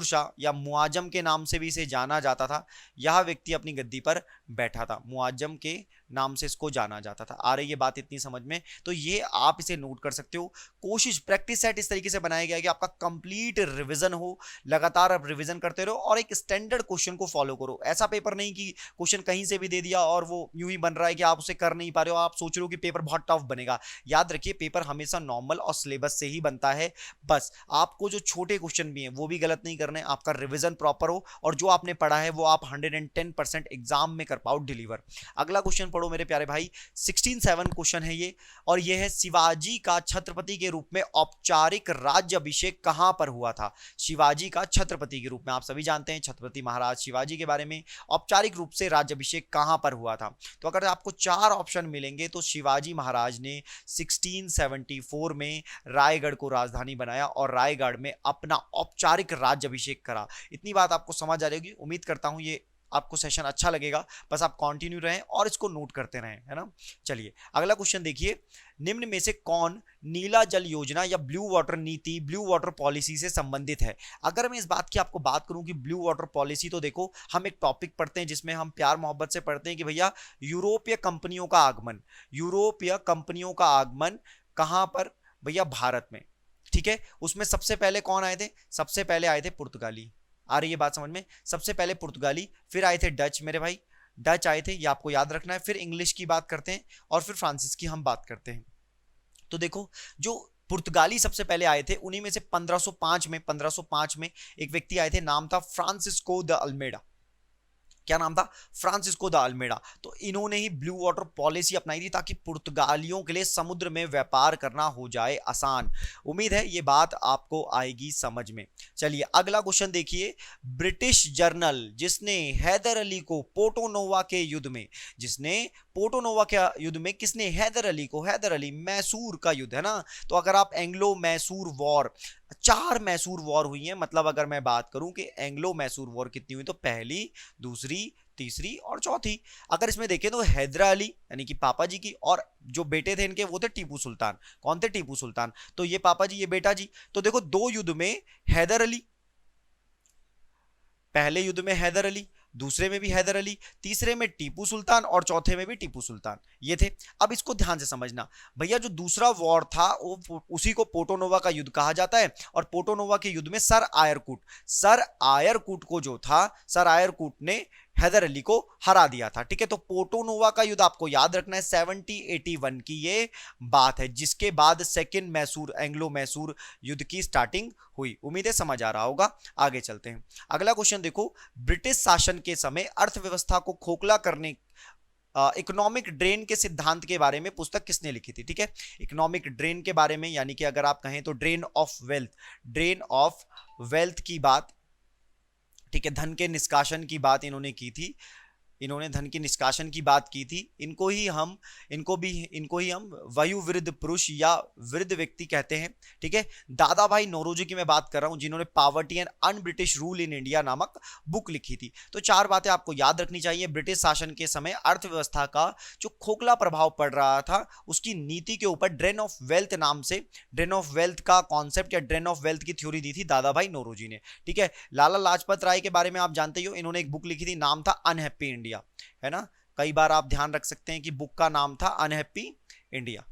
B: शाह या मुआजम के नाम से भी इसे जाना जाता था, यह व्यक्ति अपनी गद्दी पर बैठा था, मुआजम के नाम से इसको जाना जाता था। आ रही है बात इतनी समझ में, तो ये आप इसे नोट कर सकते हो। कोशिश, प्रैक्टिस सेट इस तरीके से बनाया गया है कि आपका कंप्लीट रिवीजन हो, लगातार आप रिवीजन करते रहो और एक स्टैंडर्ड क्वेश्चन को फॉलो करो। ऐसा पेपर नहीं कि क्वेश्चन कहीं से भी दे दिया और वो यूं ही बन रहा है कि आप उसे कर नहीं पा रहे हो, आप सोच रहे हो कि पेपर बहुत टफ बनेगा। याद रखिए पेपर हमेशा नॉर्मल और सिलेबस से ही बनता है, बस आपको जो छोटे क्वेश्चन भी हैं वो भी गलत नहीं करने, आपका रिवीजन प्रॉपर हो और जो आपने पढ़ा है वो आप 110% एग्जाम में कर पाओ डिलीवर। अगला क्वेश्चन पढ़ो मेरे प्यारे भाई, 16-7 क्वेश्चन है ये, और ये है शिवाजी का छत्रपति के रूप में औपचारिक राज्य अभिषेक कहां पर हुआ था। शिवाजी का छत्रपति के रूप में, आप सभी जानते हैं छत्रपति महाराज शिवाजी के बारे में, औपचारिक रूप से राज्य अभिषेक कहां पर हुआ था। तो अगर आपको 4 ऑप्शन मिलेंगे तो शिवाजी महाराज ने 1674 में रायगढ़ को राजधानी बनाया और रायगढ़ में अपना औपचारिक राज्य अभिषेक करा। इतनी बात आपको समझ आ जाएगी। उम्मीद करता हूं ये आपको सेशन अच्छा लगेगा, बस आप कंटिन्यू रहें और इसको नोट करते रहें, है ना। चलिए अगला क्वेश्चन देखिए, निम्न में से कौन नीला जल योजना या ब्लू वाटर नीति, ब्लू वाटर पॉलिसी से संबंधित है। अगर मैं इस बात की आपको बात करूं कि ब्लू वाटर पॉलिसी, तो देखो हम एक टॉपिक पढ़ते हैं जिसमें हम प्यार मोहब्बत से पढ़ते हैं कि भैया यूरोपीय कंपनियों का आगमन कहां पर, भैया भारत में, ठीक है। उसमें सबसे पहले कौन आए थे, सबसे पहले आए थे पुर्तगाली। आ रही है बात समझ में, सबसे पहले पुर्तगाली, फिर आए थे डच मेरे भाई, डच आए थे, ये आपको याद रखना है। फिर इंग्लिश की बात करते हैं और फिर फ्रांसिस की हम बात करते हैं। तो देखो जो पुर्तगाली सबसे पहले आए थे उन्हीं में से 1505 में एक व्यक्ति आए थे, नाम था फ्रांसिस्को द अल्मेडा। क्या नाम था, फ्रांसिस्को द अल्मेडा। तो इन्होंने ही ब्लू वाटर पॉलिसी अपनाई थी ताकि पुर्तगालियों के लिए समुद्र में व्यापार करना हो जाए आसान। उम्मीद है ये बात आपको आएगी समझ में। चलिए अगला क्वेश्चन देखिए, ब्रिटिश जर्नल जिसने हैदर अली को पोर्टोनोवा के युद्ध में किसने हैदर अली, मैसूर का युद्ध है ना। तो अगर आप Anglo Mysore war, 4 Mysore war हुई है, मतलब अगर मैं बात करूं कि एंग्लो मैसूर वॉर कितनी हुई, तो पहली, दूसरी, तीसरी और चौथी। अगर इसमें देखें तो हैदर अली यानी कि पापा जी की, और जो बेटे थे इनके वो थे टीपू सुल्तान। कौन थे, टीपू सुल्तान। तो ये पापा जी, ये बेटा जी। तो देखो 2 युद्ध में हैदर अली, पहले युद्ध में हैदर अली, दूसरे में भी हैदर अली, तीसरे में टीपू सुल्तान और चौथे में भी टीपू सुल्तान, ये थे। अब इसको ध्यान से समझना भैया, जो दूसरा वॉर था वो उसी को पोर्टोनोवा का युद्ध कहा जाता है। और पोर्टोनोवा के युद्ध में सर आयरकूट को जो था, सर आयरकूट ने हैदर अली को हरा दिया था, ठीक है। तो पोर्टोनोवा का युद्ध आपको याद रखना है, 1781 की ये बात है, जिसके बाद सेकेंड मैसूर, एंग्लो मैसूर युद्ध की स्टार्टिंग हुई। उम्मीद है समझ आ रहा होगा। आगे चलते हैं। अगला क्वेश्चन देखो, ब्रिटिश शासन के समय अर्थव्यवस्था को खोखला करने इकोनॉमिक ड्रेन के सिद्धांत के बारे में पुस्तक किसने लिखी थी? ठीक है, इकोनॉमिक ड्रेन के बारे में, यानी कि अगर आप कहें तो ड्रेन ऑफ वेल्थ की बात, ठीक है, धन के निष्कासन की बात इन्होंने की थी। इन्होंने धन की निष्कासन की बात की थी। इनको ही हम वयु वृद्ध पुरुष या वृद्ध व्यक्ति कहते हैं। ठीक है, दादा भाई नौरोजी की मैं बात कर रहा हूं, जिन्होंने poverty and un British rule in India नामक बुक लिखी थी। तो 4 बातें आपको याद रखनी चाहिए। ब्रिटिश शासन के समय अर्थव्यवस्था का जो खोखला प्रभाव पड़ रहा था, उसकी नीति के ऊपर ड्रेन ऑफ वेल्थ नाम से, ड्रेन ऑफ वेल्थ का कॉन्सेप्ट या ड्रेन ऑफ वेल्थ की थ्योरी दी थी दादा भाई नौरोजी ने। ठीक है, लाला लाजपत राय के बारे में आप जानते ही हो, इन्होंने एक बुक लिखी थी, नाम था अनहैप्पी इंडिया, है ना। कई बार आप ध्यान रख सकते हैं कि बुक का नाम था अनहैप्पी इंडिया।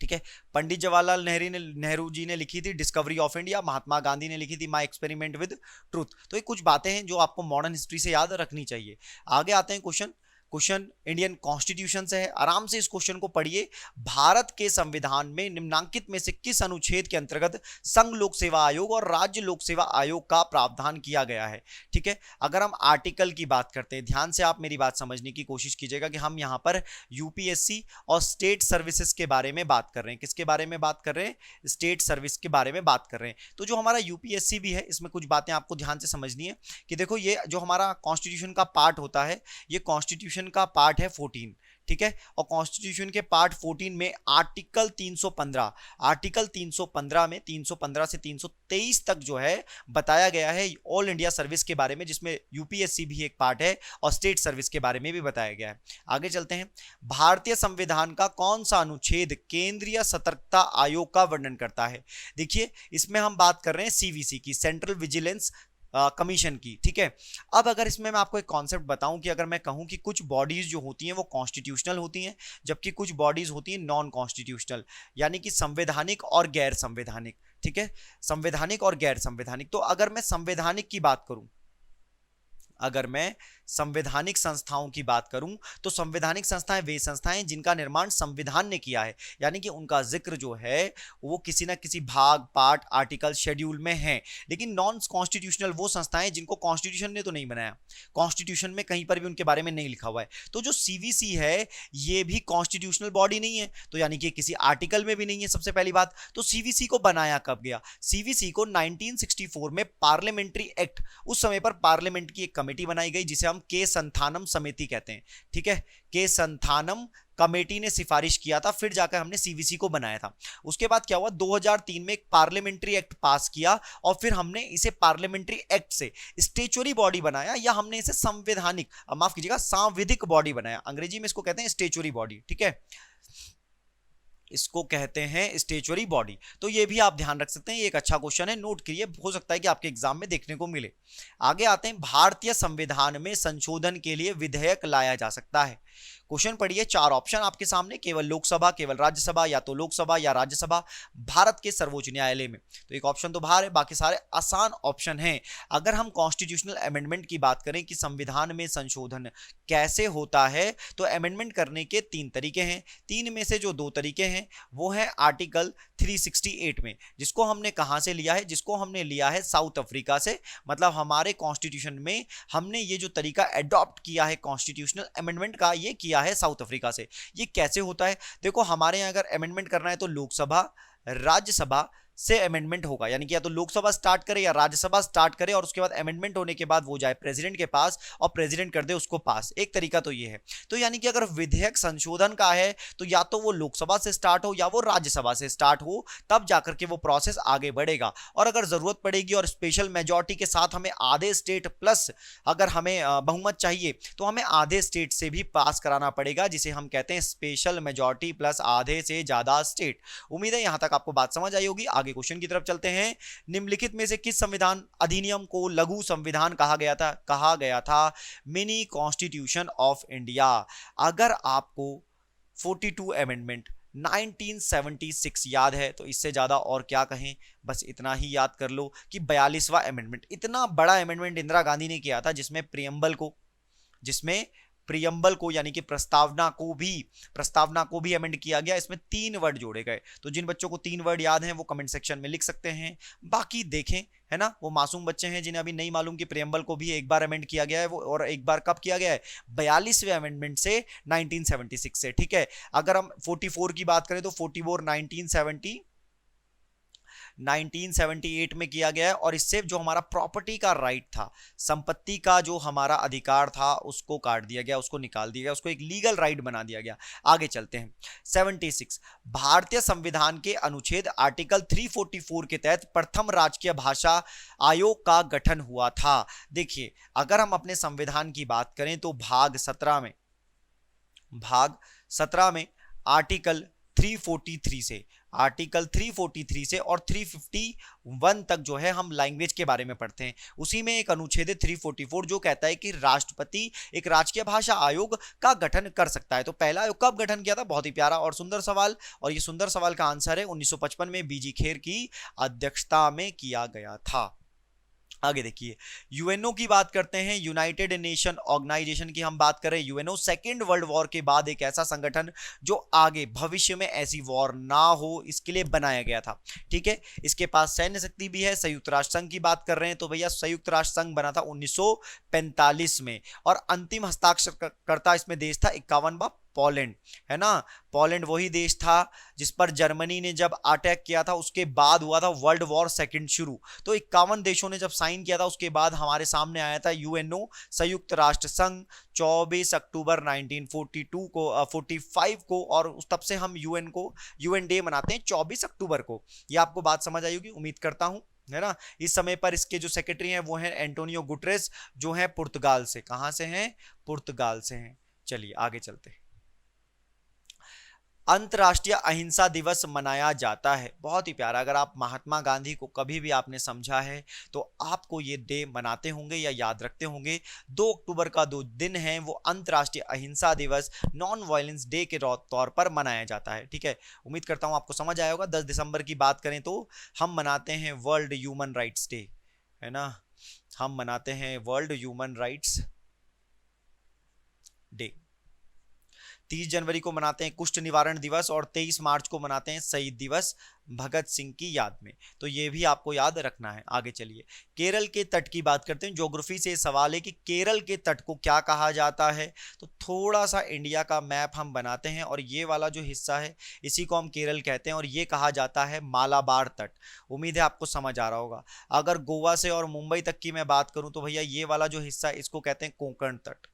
B: ठीक है, पंडित जवाहरलाल नेहरू जी ने लिखी थी discovery of India. Mahatma Gandhi ने लिखी थी माय एक्सपेरिमेंट विद ट्रूथ। तो ये कुछ बातें हैं जो आपको मॉडर्न हिस्ट्री से याद रखनी चाहिए। आगे आते हैं क्वेश्चन इंडियन कॉन्स्टिट्यूशन से है, आराम से इस क्वेश्चन को पढ़िए। भारत के संविधान में निम्नांकित में से किस अनुच्छेद के अंतर्गत संघ लोक सेवा आयोग और राज्य लोक सेवा आयोग का प्रावधान किया गया है? ठीक है, अगर हम आर्टिकल की बात करते हैं, ध्यान से आप मेरी बात समझने की कोशिश कीजिएगा कि हम यहां पर यूपीएससी और स्टेट सर्विसेज के बारे में बात कर रहे हैं। किसके बारे में बात कर रहे हैं? स्टेट सर्विस के बारे में बात कर रहे हैं। तो जो हमारा यूपीएससी भी है, इसमें कुछ बातें आपको ध्यान से समझनी है कि देखो, ये जो हमारा कॉन्स्टिट्यूशन का पार्ट होता है, ये कॉन्स्टिट्यूशन का पार्ट है 14। ठीक है, और कॉन्स्टिट्यूशन के पार्ट 14 में आर्टिकल 315 में 315 से 323 तक जो है बताया गया है ऑल इंडिया सर्विस के बारे में, जिसमें यूपीएससी भी एक पार्ट है और स्टेट सर्विस के बारे में भी बताया गया है। आगे चलते हैं। भारतीय संविधान का कौन सा अनुच्छेद केंद्रीय सतर्कता आयोग का वर्णन करता है? देखिए, इसमें हम बात कर रहे हैं सीवीसी की, सेंट्रल विजिलेंस कमीशन की। ठीक है, अब अगर इसमें मैं आपको एक कॉन्सेप्ट बताऊं कि अगर मैं कहूं कि कुछ बॉडीज जो होती हैं वो कॉन्स्टिट्यूशनल होती हैं, जबकि कुछ बॉडीज होती हैं नॉन कॉन्स्टिट्यूशनल, यानी कि संवैधानिक और गैर संवैधानिक। ठीक है, संवैधानिक और गैर संवैधानिक। तो अगर मैं संवैधानिक की बात करूं, अगर मैं संवैधानिक संस्थाओं की बात करूं, तो संवैधानिक संस्थाएं वे संस्थाएं जिनका निर्माण संविधान ने किया है, यानी कि उनका जिक्र जो है वो किसी ना किसी भाग, पार्ट, आर्टिकल, शेड्यूल में है। लेकिन नॉन कॉन्स्टिट्यूशनल वो संस्थाएं जिनको कॉन्स्टिट्यूशन ने तो नहीं बनाया, कॉन्स्टिट्यूशन में कहीं पर भी उनके बारे में नहीं लिखा हुआ है। तो जो सीवीसी है ये भी कॉन्स्टिट्यूशनल बॉडी नहीं है, तो यानी कि किसी आर्टिकल में भी नहीं है, सबसे पहली बात। तो सीवीसी को बनाया कब गया? सीवीसी को 1964 में पार्लियामेंट्री एक्ट, उस समय पर पार्लियामेंट की एक कमेटी बनाई गई जिसे हम के संथानम समिति कहते हैं। ठीक है, के संथानम कमेटी ने सिफारिश किया था, फिर जाकर हमने सीवीसी को बनाया था। उसके बाद क्या हुआ, 2003 में एक पार्लियामेंट्री एक्ट पास किया और फिर हमने इसे पार्लियामेंट्री एक्ट से स्टेचुअरी बॉडी बनाया, या हमने इसे संवैधानिक, माफ कीजिएगा, सांविधिक बॉडी बनाया। अंग्रेजी में इसको कहते हैं स्टेचुरी बॉडी। ठीक है, इसको कहते हैं स्टेचुरी बॉडी। तो ये भी आप ध्यान रख सकते हैं, ये एक अच्छा क्वेश्चन है, नोट करिए, हो सकता है कि आपके एग्जाम में देखने को मिले। आगे आते हैं, भारतीय संविधान में संशोधन के लिए विधेयक लाया जा सकता है। क्वेश्चन पढ़िए, 4 ऑप्शन आपके सामने, केवल लोकसभा, केवल राज्यसभा, या तो लोकसभा या राज्यसभा, भारत के सर्वोच्च न्यायालय में। तो एक ऑप्शन तो बाहर है, बाकी सारे आसान ऑप्शन हैं। अगर हम कॉन्स्टिट्यूशनल अमेंडमेंट की बात करें कि संविधान में संशोधन कैसे होता है, तो अमेंडमेंट करने के 3 तरीके हैं। 3 में से जो 2 तरीके हैं वो है आर्टिकल 368 में, जिसको हमने कहां से लिया है? जिसको हमने लिया है साउथ अफ्रीका से। मतलब हमारे कॉन्स्टिट्यूशन में हमने ये जो तरीका अडॉप्ट किया है कॉन्स्टिट्यूशनल अमेंडमेंट का, ये किया है साउथ अफ्रीका से। ये कैसे होता है? देखो, हमारे यहाँ अगर अमेंडमेंट करना है तो लोकसभा, राज्यसभा से अमेंडमेंट होगा, यानी कि या तो लोकसभा स्टार्ट करे या राज्यसभा स्टार्ट करे, और उसके बाद अमेंडमेंट होने के बाद वो जाए प्रेसिडेंट के पास और प्रेसिडेंट कर दे उसको पास। एक तरीका तो ये है। तो यानी कि अगर विधेयक संशोधन का है तो या तो वो लोकसभा से स्टार्ट हो या वो राज्यसभा से स्टार्ट हो, तब जाकर के वो प्रोसेस आगे बढ़ेगा। और अगर जरूरत पड़ेगी और स्पेशल मेजॉरिटी के साथ हमें आधे स्टेट प्लस अगर हमें बहुमत चाहिए तो हमें आधे स्टेट से भी पास कराना पड़ेगा, जिसे हम कहते हैं स्पेशल मेजॉरिटी प्लस आधे से ज्यादा स्टेट। उम्मीद है यहां तक आपको बात समझ आई होगी। आगे क्वेश्चन की तरफ चलते हैं। निम्नलिखित में से किस संविधान अधिनियम को लघु संविधान कहा गया था? Mini constitution of India. अगर आपको 42 अमेंडमेंट 1976 याद है तो इससे ज्यादा और क्या कहें, बस इतना ही याद कर लो कि 42वां अमेंडमेंट, इतना बड़ा अमेंडमेंट इंदिरा गांधी ने किया था जिसमें प्रियम्बल को यानी कि प्रस्तावना को भी अमेंड किया गया। इसमें 3 वर्ड जोड़े गए। तो जिन बच्चों को 3 वर्ड याद हैं वो कमेंट सेक्शन में लिख सकते हैं, बाकी देखें, है ना। वो मासूम बच्चे हैं जिन्हें अभी नहीं मालूम कि प्रियम्बल को भी एक बार अमेंड किया गया है, वो और एक बार कब किया गया है, 42वें अमेंडमेंट से 1976 से। ठीक है, अगर हम 44 की बात करें तो 44 1978 में किया गया है, और इससे जो हमारा प्रॉपर्टी का राइट था, संपत्ति का जो हमारा अधिकार था, उसको काट दिया गया, उसको निकाल दिया गया, उसको एक लीगल राइट बना दिया गया। आगे चलते हैं। 76 भारतीय संविधान के अनुच्छेद आर्टिकल 344 के तहत प्रथम राजकीय भाषा आयोग का गठन हुआ था। देखिए, अगर हम अपने संविधान की बात करें तो भाग 17 में आर्टिकल 343 से और 351 तक जो है हम लैंग्वेज के बारे में पढ़ते हैं। उसी में एक अनुच्छेद 344 जो कहता है कि राष्ट्रपति एक राजकीय भाषा आयोग का गठन कर सकता है। तो पहला आयोग कब गठन किया था? बहुत ही प्यारा और सुंदर सवाल, और ये सुंदर सवाल का आंसर है 1955 में बीजी खेर की अध्यक्षता में किया गया था। आगे देखिए, यूएनओ की बात करते हैं, यूनाइटेड नेशन ऑर्गेनाइजेशन की हम बात करें। यूएनओ सेकेंड वर्ल्ड वॉर के बाद एक ऐसा संगठन जो आगे भविष्य में ऐसी वॉर ना हो इसके लिए बनाया गया था। ठीक है, इसके पास सैन्य शक्ति भी है। संयुक्त राष्ट्र संघ की बात कर रहे हैं तो भैया संयुक्त राष्ट्र संघ बना था 1945 में, और अंतिम हस्ताक्षरकर्ता इसमें देश था 51वां पोलैंड, है ना। पोलैंड वही देश था जिस पर जर्मनी ने जब अटैक किया था, उसके बाद हुआ था वर्ल्ड वॉर सेकंड शुरू। तो 51 देशों ने जब साइन किया था, उसके बाद हमारे सामने आया था यूएनओ, संयुक्त राष्ट्र संघ, 24 अक्टूबर 1942 को 45 को, और तब से हम यूएन डे मनाते हैं 24 अक्टूबर को। ये आपको बात समझ आई होगी, उम्मीद करता हूं, है ना। इस समय पर इसके जो सेक्रेटरी हैं वो हैं एंटोनियो गुटरेस, जो हैं पुर्तगाल से। कहां से हैं? पुर्तगाल से हैं। चलिए आगे चलते हैं। अंतर्राष्ट्रीय अहिंसा दिवस मनाया जाता है। बहुत ही प्यारा। अगर आप महात्मा गांधी को कभी भी आपने समझा है तो आपको ये डे मनाते होंगे या याद रखते होंगे। 2 अक्टूबर का जो दिन है वो अंतर्राष्ट्रीय अहिंसा दिवस, नॉन वायलेंस डे के तौर पर मनाया जाता है। ठीक है, उम्मीद करता हूं आपको समझ आया होगा। 10 दिसंबर की बात करें तो हम मनाते हैं वर्ल्ड ह्यूमन राइट्स डे, है ना। हम मनाते हैं वर्ल्ड ह्यूमन राइट्स डे। 30 जनवरी को मनाते हैं कुष्ठ निवारण दिवस, और 23 मार्च को मनाते हैं शहीद दिवस भगत सिंह की याद में। तो ये भी आपको याद रखना है। आगे चलिए, केरल के तट की बात करते हैं। ज्योग्राफी से सवाल है कि केरल के तट को क्या कहा जाता है। तो थोड़ा सा इंडिया का मैप हम बनाते हैं, और ये वाला जो हिस्सा है इसी को हम केरल कहते हैं, और ये कहा जाता है मालाबार तट। उम्मीद है आपको समझ आ रहा होगा। अगर गोवा से और मुंबई तक की मैं बात करूं तो भैया ये वाला जो हिस्सा है इसको कहते हैं कोंकण तट।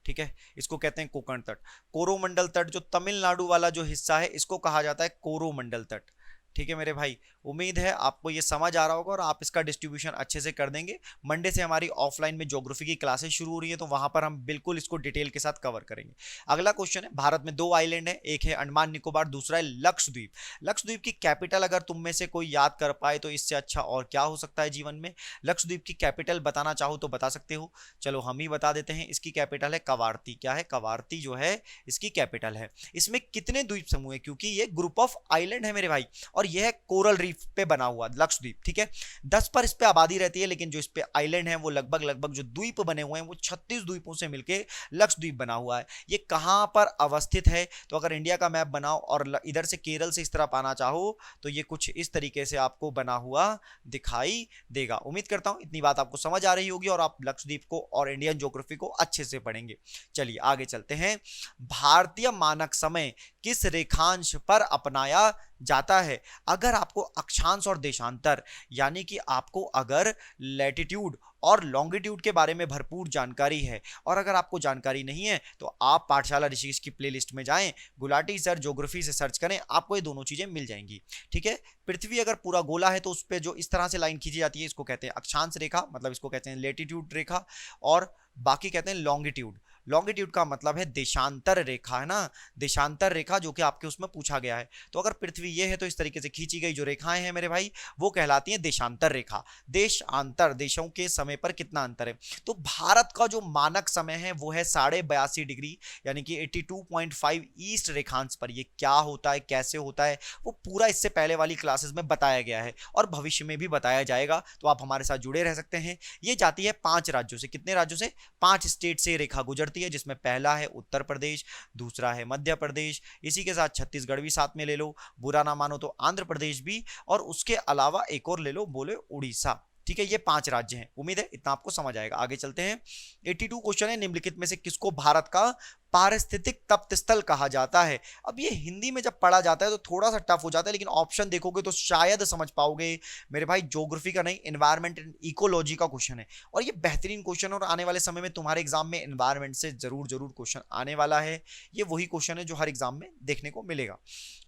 B: ठीक है, इसको कहते हैं कोंकण तट। कोरोमंडल तट जो तमिलनाडु वाला जो हिस्सा है इसको कहा जाता है कोरोमंडल तट। ठीक है मेरे भाई, उम्मीद है आपको ये समझ आ रहा होगा और आप इसका डिस्ट्रीब्यूशन अच्छे से कर देंगे। मंडे से हमारी ऑफलाइन में ज्योग्राफी की क्लासेस शुरू हो रही है, तो वहां पर हम बिल्कुल इसको डिटेल के साथ कवर करेंगे। अगला क्वेश्चन है, भारत में 2 आइलैंड है, एक है अंडमान निकोबार, दूसरा है लक्षद्वीप। लक्षद्वीप की कैपिटल अगर तुम में से कोई याद कर पाए तो इससे अच्छा और क्या हो सकता है जीवन में। लक्षद्वीप की कैपिटल बताना चाहो तो बता सकते हो। चलो हम ही बता देते हैं, इसकी कैपिटल है कवारती। क्या है? कवारती जो है इसकी कैपिटल है। इसमें कितने द्वीप समूह है? क्योंकि ये ग्रुप ऑफ आइलैंड है मेरे भाई, और यह है कोरल रीफ पे बना हुआ लक्षद्वीप। ठीक है, 10 पर इस पे आबादी रहती है, लेकिन जो इस पे आइलैंड है वो लगभग जो द्वीप बने हुए हैं वो 36 द्वीपों से मिलकर लक्षद्वीप बना हुआ है। ये कहां पर अवस्थित है? तो अगर इंडिया का मैप बनाओ और इधर से केरल से इस तरफ आना चाहो तो ये कुछ इस तरीके से आपको बना हुआ दिखाई देगा। उम्मीद करता हूं इतनी बात आपको समझ आ रही होगी और आप लक्षद्वीप को और इंडियन ज्योग्राफी को अच्छे से पढ़ेंगे। चलिए आगे चलते हैं। भारतीय मानक समय किस रेखांश पर अपनाया जाता है? अगर आपको अक्षांश और देशांतर यानी कि आपको अगर लैटिट्यूड और लॉन्गिट्यूड के बारे में भरपूर जानकारी है, और अगर आपको जानकारी नहीं है तो आप पाठशाला ऋषिकेश की प्लेलिस्ट में जाएं, गुलाटी सर ज्योग्राफी से सर्च करें, आपको ये दोनों चीजें मिल जाएंगी। ठीक है, पृथ्वी अगर पूरा गोला है तो उस पर जो इस तरह से लाइन खींची जाती है इसको कहते हैं अक्षांश रेखा, मतलब इसको कहते हैं लैटिट्यूड रेखा, और बाकी कहते हैं लॉन्गिट्यूड। लॉन्गिट्यूड का मतलब है देशांतर रेखा, है ना, देशांतर रेखा, जो कि आपके उसमें पूछा गया है। तो अगर पृथ्वी ये है तो इस तरीके से खींची गई जो रेखाएं हैं मेरे भाई वो कहलाती हैं देशांतर रेखा। देशांतर, देशों के समय पर कितना अंतर है। तो भारत का जो मानक समय है वो है 82.5 डिग्री, यानी कि 82.5 ईस्ट रेखांश पर। ये क्या होता है, कैसे होता है, वो पूरा इससे पहले वाली क्लासेस में बताया गया है और भविष्य में भी बताया जाएगा, तो आप हमारे साथ जुड़े रह सकते हैं। ये जाती है 5 राज्यों से। कितने राज्यों से? 5 स्टेट से रेखा गुजरती है, जिसमें पहला है उत्तर प्रदेश, दूसरा है मध्य प्रदेश, इसी के साथ छत्तीसगढ़ भी साथ में ले लो, बुरा ना मानो तो आंध्र प्रदेश भी, और उसके अलावा एक और ले लो, बोले उड़ीसा। ठीक है, ये 5 राज्य हैं। उम्मीद है इतना आपको समझ आएगा। आगे चलते हैं। 82 क्वेश्चन है, निम्नलिखित में से किसको भारत का पारिस्थितिक तप्त स्थल कहा जाता है। अब ये हिंदी में जब पढ़ा जाता है तो थोड़ा सा टफ हो जाता है, लेकिन ऑप्शन देखोगे तो शायद समझ पाओगे मेरे भाई। ज्योग्राफी का नहीं, एनवायरमेंट एंड इकोलॉजी का क्वेश्चन है, और ये बेहतरीन क्वेश्चन, और आने वाले समय में तुम्हारे एग्जाम में एनवायरमेंट से जरूर जरूर क्वेश्चन आने वाला है। ये वही क्वेश्चन है जो हर एग्जाम में देखने को मिलेगा।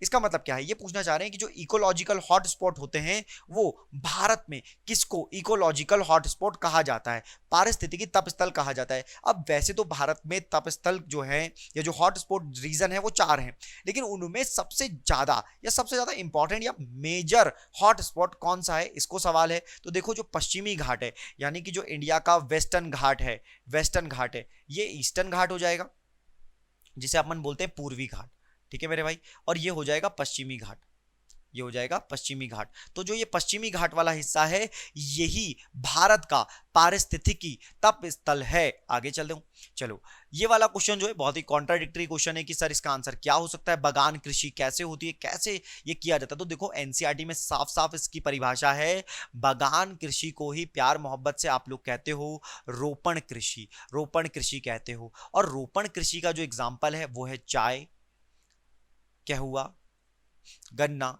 B: इसका मतलब क्या है, ये पूछना चाह रहे हैं कि जो इकोलॉजिकल हॉटस्पॉट होते हैं वो भारत में किसको इकोलॉजिकल हॉटस्पॉट कहा जाता है, पारिस्थितिकी तपस्थल कहा जाता है। अब वैसे तो भारत में तपस्थल जो है या जो हॉटस्पॉट रीजन है वो 4 हैं, लेकिन उनमें सबसे ज्यादा इंपॉर्टेंट या मेजर हॉटस्पॉट कौन सा है, इसको सवाल है। तो देखो, जो पश्चिमी घाट है, यानी कि जो इंडिया का वेस्टर्न घाट है, ये ईस्टर्न घाट हो जाएगा, जिसे अपन बोलते हैं पूर्वी घाट। ठीक है मेरे भाई, और ये हो जाएगा पश्चिमी घाट, ये हो जाएगा पश्चिमी घाट। तो जो ये पश्चिमी घाट वाला हिस्सा है यही भारत का पारिस्थितिकी तप स्थल है। आगे चलते हूं, चलो। ये वाला क्वेश्चन जो है बहुत ही कॉन्ट्राडिक्टरी क्वेश्चन है कि सर इसका आंसर क्या हो सकता है, बगान कृषि कैसे होती है, कैसे ये किया जाता है। तो देखो, एनसीईआरटी में साफ साफ इसकी परिभाषा है, बगान कृषि को ही प्यार मोहब्बत से आप लोग कहते हो रोपण कृषि कहते हो। और रोपण कृषि का जो एग्जाम्पल है वो है चाय, कहवा, गन्ना,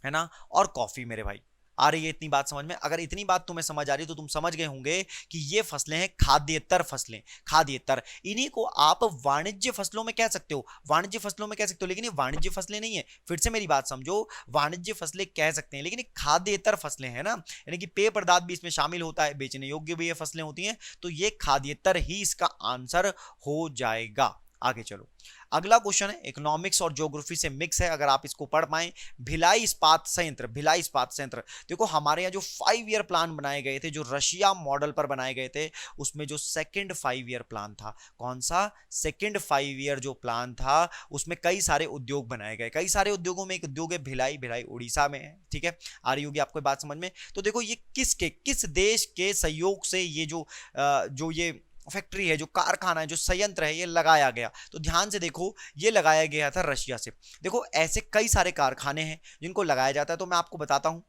B: है ना, और कॉफी। मेरे भाई आ रही है इतनी बात समझ में? अगर इतनी बात तुम्हें समझ आ रही है तो तुम समझ गए होंगे कि ये फसलें हैं खाद्येतर फसलें, खाद्येतर। इन्हीं को आप वाणिज्य फसलों में कह सकते हो, लेकिन ये वाणिज्य फसलें नहीं है। फिर से मेरी बात समझो, वाणिज्य फसलें कह सकते हैं लेकिन ये खाद्येतर फसलें हैं ना, यानी कि पेय पदार्थ भी इसमें शामिल होता है, बेचने योग्य भी ये फसलें होती हैं, तो ये खाद्येतर ही इसका आंसर हो जाएगा। आगे चलो, अगला क्वेश्चन है इकोनॉमिक्स और ज्योग्राफी से मिक्स है, अगर आप इसको पढ़ पाए। भिलाई इस्पात संयंत्र। देखो, हमारे यहाँ जो 5 ईयर प्लान बनाए गए थे, जो रशिया मॉडल पर बनाए गए थे, उसमें जो सेकंड 5 ईयर प्लान था, कौन सा? सेकंड 5 ईयर जो प्लान था उसमें कई सारे उद्योग बनाए गए। कई सारे उद्योगों में एक उद्योग है भिलाई उड़ीसा में है। ठीक है, आ रही होगी आपको बात समझ में। तो देखो, ये किस देश के सहयोग से ये जो ये फैक्ट्री है, जो कारखाना है, जो संयंत्र है, ये लगाया गया। तो ध्यान से देखो, ये लगाया गया था रशिया से। देखो, ऐसे कई सारे कारखाने हैं जिनको लगाया जाता है, तो मैं आपको बताता हूं,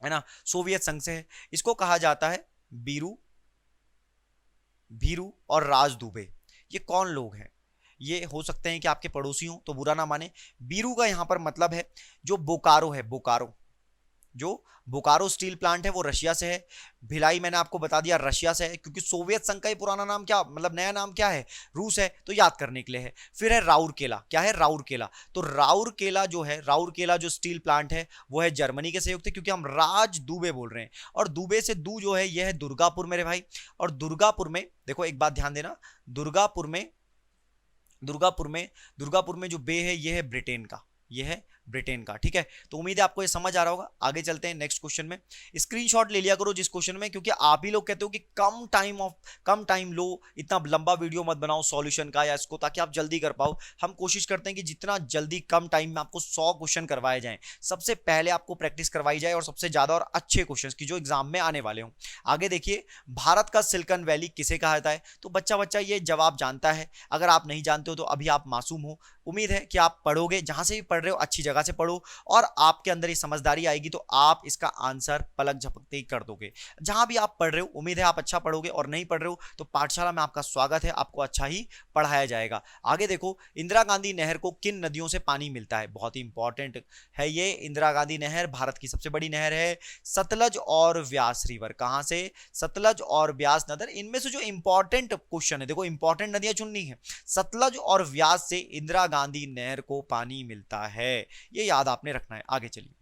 B: है ना। सोवियत संघ से है, इसको कहा जाता है भीरू और राज दुबे। ये कौन लोग हैं? ये हो सकते हैं कि आपके पड़ोसी हो, तो बुरा ना माने। बीरू का यहां पर मतलब है जो बोकारो है, जो बोकारो स्टील प्लांट है वो रशिया से है। भिलाई मैंने आपको बता दिया रशिया से है, क्योंकि सोवियत संघ का ही पुराना नाम क्या, मतलब नया नाम क्या है, रूस है, तो याद करने के लिए है। फिर है राउरकेला। क्या है? राउरकेला। तो राउरकेला जो स्टील प्लांट है वो है जर्मनी के सहयोग से, क्योंकि हम राज दुबे बोल रहे हैं, और दुबे से दू जो है यह है दुर्गापुर मेरे भाई। और दुर्गापुर में देखो, एक बात ध्यान देना, दुर्गापुर में जो बे है ये है ब्रिटेन का। ठीक है, तो उम्मीद है आपको ये समझ आ रहा होगा। आगे चलते हैं नेक्स्ट क्वेश्चन में। स्क्रीनशॉट ले लिया करो जिस क्वेश्चन में, क्योंकि आप ही लोग कहते हो कि कम टाइम लो, इतना लंबा वीडियो मत बनाओ सॉल्यूशन का या इसको, ताकि आप जल्दी कर पाओ। हम कोशिश करते हैं कि जितना जल्दी कम टाइम में आपको 100 क्वेश्चन करवाए जाएं, सबसे पहले आपको प्रैक्टिस करवाई जाए, और सबसे ज्यादा और अच्छे क्वेश्चन की जो एग्जाम में आने वाले हों। आगे देखिए, भारत का सिलिकॉन वैली किसे कहा जाता है? तो बच्चा ये जवाब जानता है। अगर आप नहीं जानते हो तो अभी आप मासूम हो। उम्मीद है कि आप पढ़ोगे, जहां से भी पढ़ रहे हो अच्छी जगह से पढ़ो, और आपके अंदर ये समझदारी आएगी तो आप इसका आंसर पलक झपकते ही कर दोगे। जहां भी आप पढ़ रहे हो, उम्मीद है आप अच्छा पढ़ोगे, और नहीं पढ़ रहे हो तो पाठशाला में आपका स्वागत है, आपको अच्छा ही पढ़ाया जाएगा। आगे देखो, इंदिरा गांधी नहर को किन नदियों से पानी मिलता है? बहुत ही इंपॉर्टेंट है ये। इंदिरा गांधी नहर भारत की सबसे बड़ी नहर है, सतलज और व्यास रिवर। कहां से? सतलज और व्यास नदी। इनमें से जो इंपॉर्टेंट क्वेश्चन है, देखो इंपॉर्टेंट नदियां चुननी है। सतलज और व्यास से इंदिरा गांधी नहर को पानी मिलता है, ये याद आपने रखना है। आगे चलिए,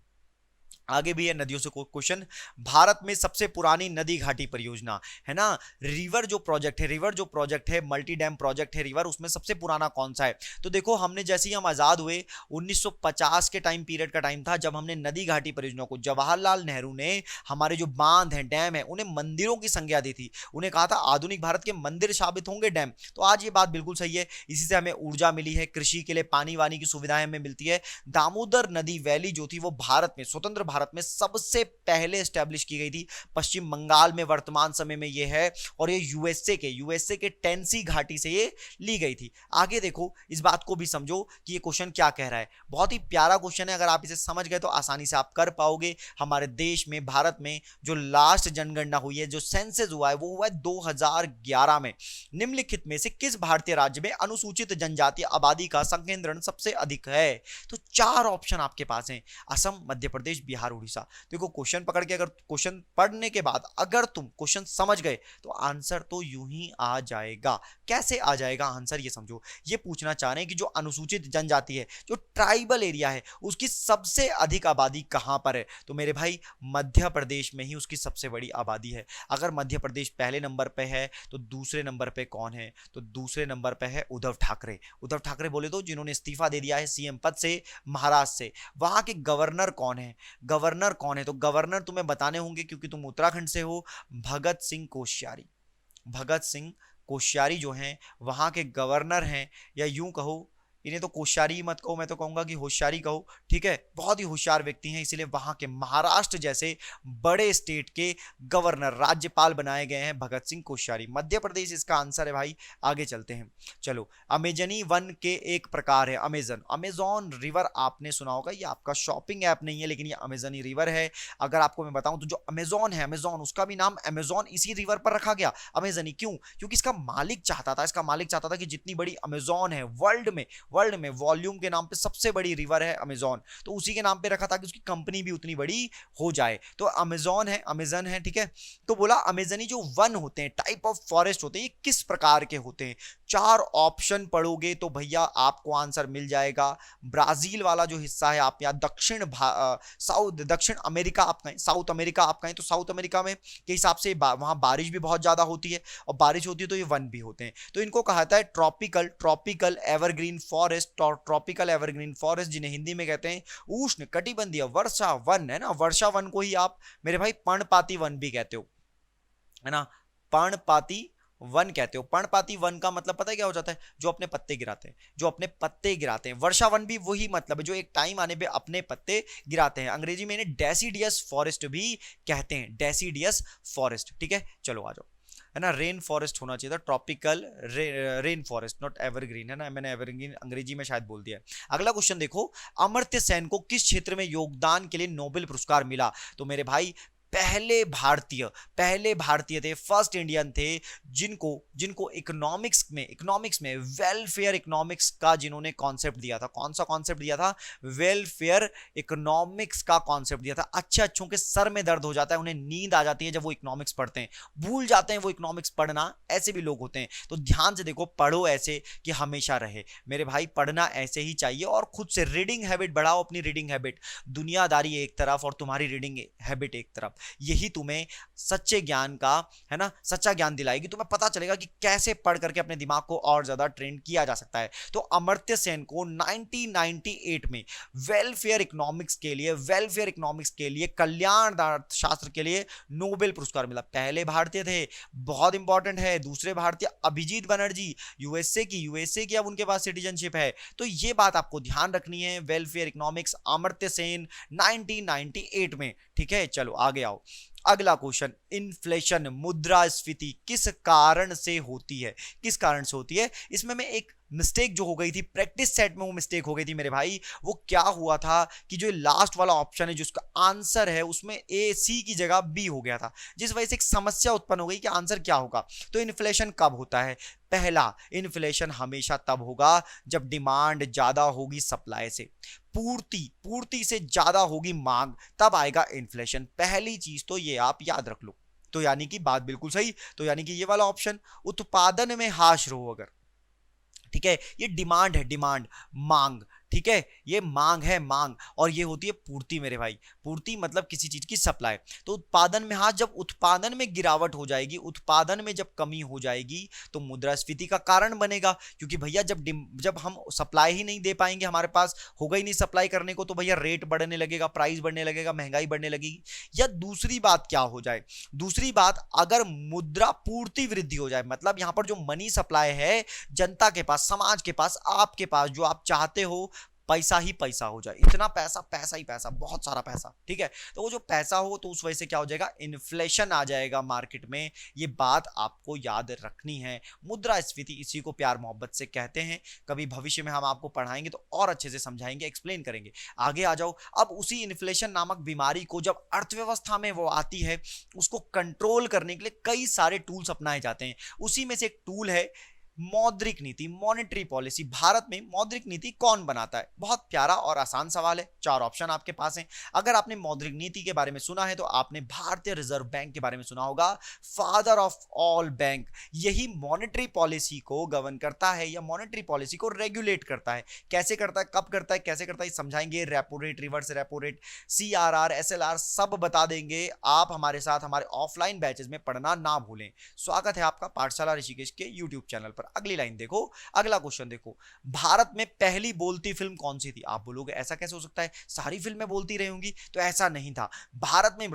B: आगे भी है नदियों से क्वेश्चन। भारत में सबसे पुरानी नदी घाटी परियोजना है ना, रिवर जो प्रोजेक्ट है मल्टी डैम प्रोजेक्ट है रिवर, उसमें सबसे पुराना कौन सा है? तो देखो हमने जैसे ही हम आजाद हुए 1950 के टाइम पीरियड का टाइम था जब हमने नदी घाटी परियोजना को, जवाहरलाल नेहरू ने हमारे जो बांध हैं डैम है उन्हें मंदिरों की संज्ञा दी थी। उन्हें कहा था आधुनिक भारत के मंदिर साबित होंगे डैम। तो आज ये बात बिल्कुल सही है, इसी से हमें ऊर्जा मिली है, कृषि के लिए पानी वानी की सुविधाएं हमें मिलती है। दामोदर नदी वैली जो थी वो भारत में, स्वतंत्र भारत में सबसे पहले स्टैब्लिश की गई थी, पश्चिम बंगाल में वर्तमान समय में ये है, और ये यूएसए के टेंसी घाटी से ये ली गई थी। आगे देखो इस बात को भी समझो कि ये क्वेश्चन क्या कह रहा है। बहुत ही प्यारा क्वेश्चन है, अगर आप इसे समझ गए तो आसानी से आप कर पाओगे। हमारे देश में भारत में जो लास्ट जनगणना हुई है, जो सेंसस हुआ है, वो हुआ है 2011 में। निम्नलिखित में से किस भारतीय राज्य में अनुसूचित जनजाति आबादी का संकेंद्रण सबसे अधिक है? तो 4 ऑप्शन आपके पास हैं, असम, मध्य प्रदेश, बिहार, उड़ीसा। देखो क्वेश्चन पकड़ के, अगर क्वेश्चन पढ़ने के बाद अगर तुम क्वेश्चन समझ गए तो आंसर तो यूं ही आ जाएगा। कैसे आ जाएगा आंसर, ये समझो। ये पूछना चाह रहे हैं कि जो अनुसूचित जनजाति है, जो ट्राइबल एरिया है, उसकी सबसे अधिक आबादी कहां पर है? तो मेरे भाई मध्य प्रदेश में ही उसकी सबसे बड़ी आबादी है। अगर मध्य प्रदेश पहले नंबर पे है तो दूसरे नंबर पे कौन है? तो दूसरे नंबर पे है उद्धव ठाकरे। उद्धव ठाकरे बोले तो जिन्होंने इस्तीफा दे दिया है सीएम पद से महाराष्ट्र से। वहां के गवर्नर कौन है? गवर्नर कौन है? तो गवर्नर तुम्हें बताने होंगे क्योंकि तुम उत्तराखंड से हो। भगत सिंह कोश्यारी। भगत सिंह कोश्यारी जो हैं वहां के गवर्नर हैं, या यूं कहो इन्हें तो कोश्यारी मत कहो, मैं तो कहूंगा कि होशियारी कहो, ठीक है। बहुत ही होशियार व्यक्ति हैं, इसलिए वहां के महाराष्ट्र जैसे बड़े स्टेट के गवर्नर, राज्यपाल बनाए गए हैं भगत सिंह कोश्यारी। मध्य प्रदेश इसका आंसर है भाई। आगे चलते हैं, चलो। अमेजनी वन के एक प्रकार है अमेजॉन रिवर, आपने सुना होगा, ये आपका शॉपिंग ऐप नहीं है लेकिन ये अमेजनी रिवर है। अगर आपको मैं बताऊं तो जो अमेजॉन है, अमेजॉन उसका भी नाम अमेजॉन इसी रिवर पर रखा गया, अमेजनी। क्यों? क्योंकि इसका मालिक चाहता था कि जितनी बड़ी अमेजॉन है वर्ल्ड में वॉल्यूम के नाम पे सबसे बड़ी रिवर है अमेजॉन, तो उसी के नाम पे रखा था कि उसकी कंपनी भी उतनी बड़ी हो जाए। तो अमेजॉन है, ठीक है। तो बोला अमेजनी जो वन होते हैं, टाइप ऑफ फॉरेस्ट होते हैं, ये किस प्रकार के होते हैं? 4 ऑप्शन पढ़ोगे तो भैया आपको आंसर मिल जाएगा। ब्राजील वाला जो हिस्सा है, आप यहाँ दक्षिण अमेरिका आप कहें, साउथ अमेरिका आप कहें, तो साउथ अमेरिका में के हिसाब से वहां बारिश भी बहुत ज्यादा होती है, और बारिश होती है तो ये वन भी होते हैं। तो इनको कहा जाता है tropical evergreen forest, tropical evergreen forest, जिन्हें हिंदी में कहते हैं उष्ण कटिबंधीय वर्षा वन, है ना। वर्षा वन को ही आप मेरे भाई पर्णपाती वन भी कहते हो, है ना, पर्णपाती वन कहते हो। पर्णपाती वन का मतलब पता है क्या हो जाता है? जो अपने पत्ते गिराते हैं। वर्षा वन भी वही मतलब है, जो एक टाइम आने पे अपने पत्ते गिराते हैं। अंग्रेजी में इन्हें डेसिडियस फॉरेस्ट भी कहते हैं, डेसिडियस फॉरेस्ट, ठीक है। चलो आ जाओ, है ना। रेन फॉरेस्ट होना चाहिए था, tropical rain forest, not evergreen, है ना। मैंने एवरग्रीन अंग्रेजी में शायद बोल दिया है। अगला क्वेश्चन देखो, अमर्त्य सेन को किस क्षेत्र में योगदान के लिए नोबेल पुरस्कार मिला? तो मेरे भाई पहले भारतीय थे, फर्स्ट इंडियन थे जिनको इकोनॉमिक्स में वेलफेयर इकोनॉमिक्स का जिन्होंने कॉन्सेप्ट दिया था। कौन सा कॉन्सेप्ट दिया था? वेलफेयर इकोनॉमिक्स का कॉन्सेप्ट दिया था। अच्छों के सर में दर्द हो जाता है, उन्हें नींद आ जाती है जब वो इकोनॉमिक्स पढ़ते हैं, भूल जाते हैं वो इकोनॉमिक्स पढ़ना। ऐसे भी लोग होते हैं, तो ध्यान से देखो, पढ़ो ऐसे कि हमेशा रहे मेरे भाई, पढ़ना ऐसे ही चाहिए। और खुद से रीडिंग हैबिट बढ़ाओ, अपनी रीडिंग हैबिट। दुनियादारी एक तरफ और तुम्हारी रीडिंग हैबिट एक तरफ, यही तुम्हें सच्चे ज्ञान का, है ना, सच्चा ज्ञान दिलाएगी। तुम्हें पता चलेगा कि कैसे पढ़ करके अपने दिमाग को और ज्यादा ट्रेन किया जा सकता है। तो अमर्त्य सेन को 1998 में वेलफेयर इकोनॉमिक्स के लिए कल्याण शास्त्र के लिए नोबेल पुरस्कार मिला। पहले भारतीय थे, बहुत इंपॉर्टेंट है। दूसरे भारतीय अभिजीत बनर्जी, यूएसए की अब उनके पास सिटीजनशिप है। तो ये बात आपको ध्यान रखनी है, वेलफेयर इकोनॉमिक्स, अमर्त्य सेन 1998 में, ठीक है। चलो आगे आओ। अगला क्वेश्चन, इन्फ्लेशन, मुद्रास्फीति किस कारण से होती है? इसमें मैं एक मिस्टेक जो हो गई थी, प्रैक्टिस सेट में वो मिस्टेक हो गई थी मेरे भाई। वो क्या हुआ था कि जो लास्ट वाला ऑप्शन है जिसका आंसर है, उसमें ए सी की जगह बी हो गया था, जिस वजह से एक समस्या उत्पन्न हो गई कि आंसर क्या होगा। तो इन्फ्लेशन कब होता है? पहला, इन्फ्लेशन हमेशा तब होगा जब डिमांड ज्यादा होगी सप्लाई से, पूर्ति से ज्यादा होगी मांग, तब आएगा इन्फ्लेशन। पहली चीज तो ये आप याद रख लो। तो यानी कि बात बिल्कुल सही, तो यानी कि ये वाला ऑप्शन, उत्पादन में हाश रहो अगर, ठीक है। ये डिमांड है, मांग, ठीक है, ये मांग है मांग, और ये होती है पूर्ति मेरे भाई। पूर्ति मतलब किसी चीज की सप्लाई। तो उत्पादन में, हाँ, जब उत्पादन में गिरावट हो जाएगी, उत्पादन में जब कमी हो जाएगी तो मुद्रास्फीति का कारण बनेगा, क्योंकि भैया जब हम सप्लाई ही नहीं दे पाएंगे, हमारे पास होगा ही नहीं सप्लाई करने को, तो भैया रेट बढ़ने लगेगा, प्राइस बढ़ने लगेगा, महंगाई बढ़ने लगेगी। या दूसरी बात क्या हो जाए, दूसरी बात, अगर मुद्रा पूर्ति वृद्धि हो जाए, मतलब यहां पर जो मनी सप्लाई है जनता के पास, समाज के पास, आपके पास, जो आप चाहते हो, पैसा ही पैसा हो जाए, इतना पैसा, पैसा ही पैसा, बहुत सारा पैसा, ठीक है। तो वो जो पैसा हो, तो उस वजह से क्या हो जाएगा, इन्फ्लेशन आ जाएगा मार्केट में। ये बात आपको याद रखनी है। मुद्रास्फीति इसी को प्यार मोहब्बत से कहते हैं। कभी भविष्य में हम आपको पढ़ाएंगे तो और अच्छे से समझाएंगे, एक्सप्लेन करेंगे। आगे आ जाओ। अब उसी इन्फ्लेशन नामक बीमारी को जब अर्थव्यवस्था में वो आती है, उसको कंट्रोल करने के लिए कई सारे टूल्स अपनाए जाते हैं। उसी में से एक टूल है मौद्रिक नीति, मॉनेटरी पॉलिसी। भारत में मौद्रिक नीति कौन बनाता है? बहुत प्यारा और आसान सवाल है। 4 ऑप्शन आपके पास हैं। अगर आपने मौद्रिक नीति के बारे में सुना है तो आपने भारतीय रिजर्व बैंक के बारे में सुना होगा, फादर ऑफ ऑल बैंक। यही मॉनेटरी पॉलिसी को गवर्न करता है या मॉनेटरी पॉलिसी को रेगुलेट करता है। कैसे करता है, कब करता है, कैसे करता है, समझाएंगे। Repo rate, reverse repo rate, CRR, SLR सब बता देंगे। आप हमारे साथ हमारे ऑफलाइन बैचेस में पढ़ना ना भूलें। स्वागत है आपका पाठशाला ऋषिकेश के यूट्यूब चैनल पर। अगली लाइन देखो, अगला क्वेश्चन देखो। भारत में पहली बोलती फिल्म कौन सी थी? आप बोलोगे ऐसा कैसे हो सकता है, सारी फिल्में बोलती रही होंगी, तो ऐसा नहीं था। भारत में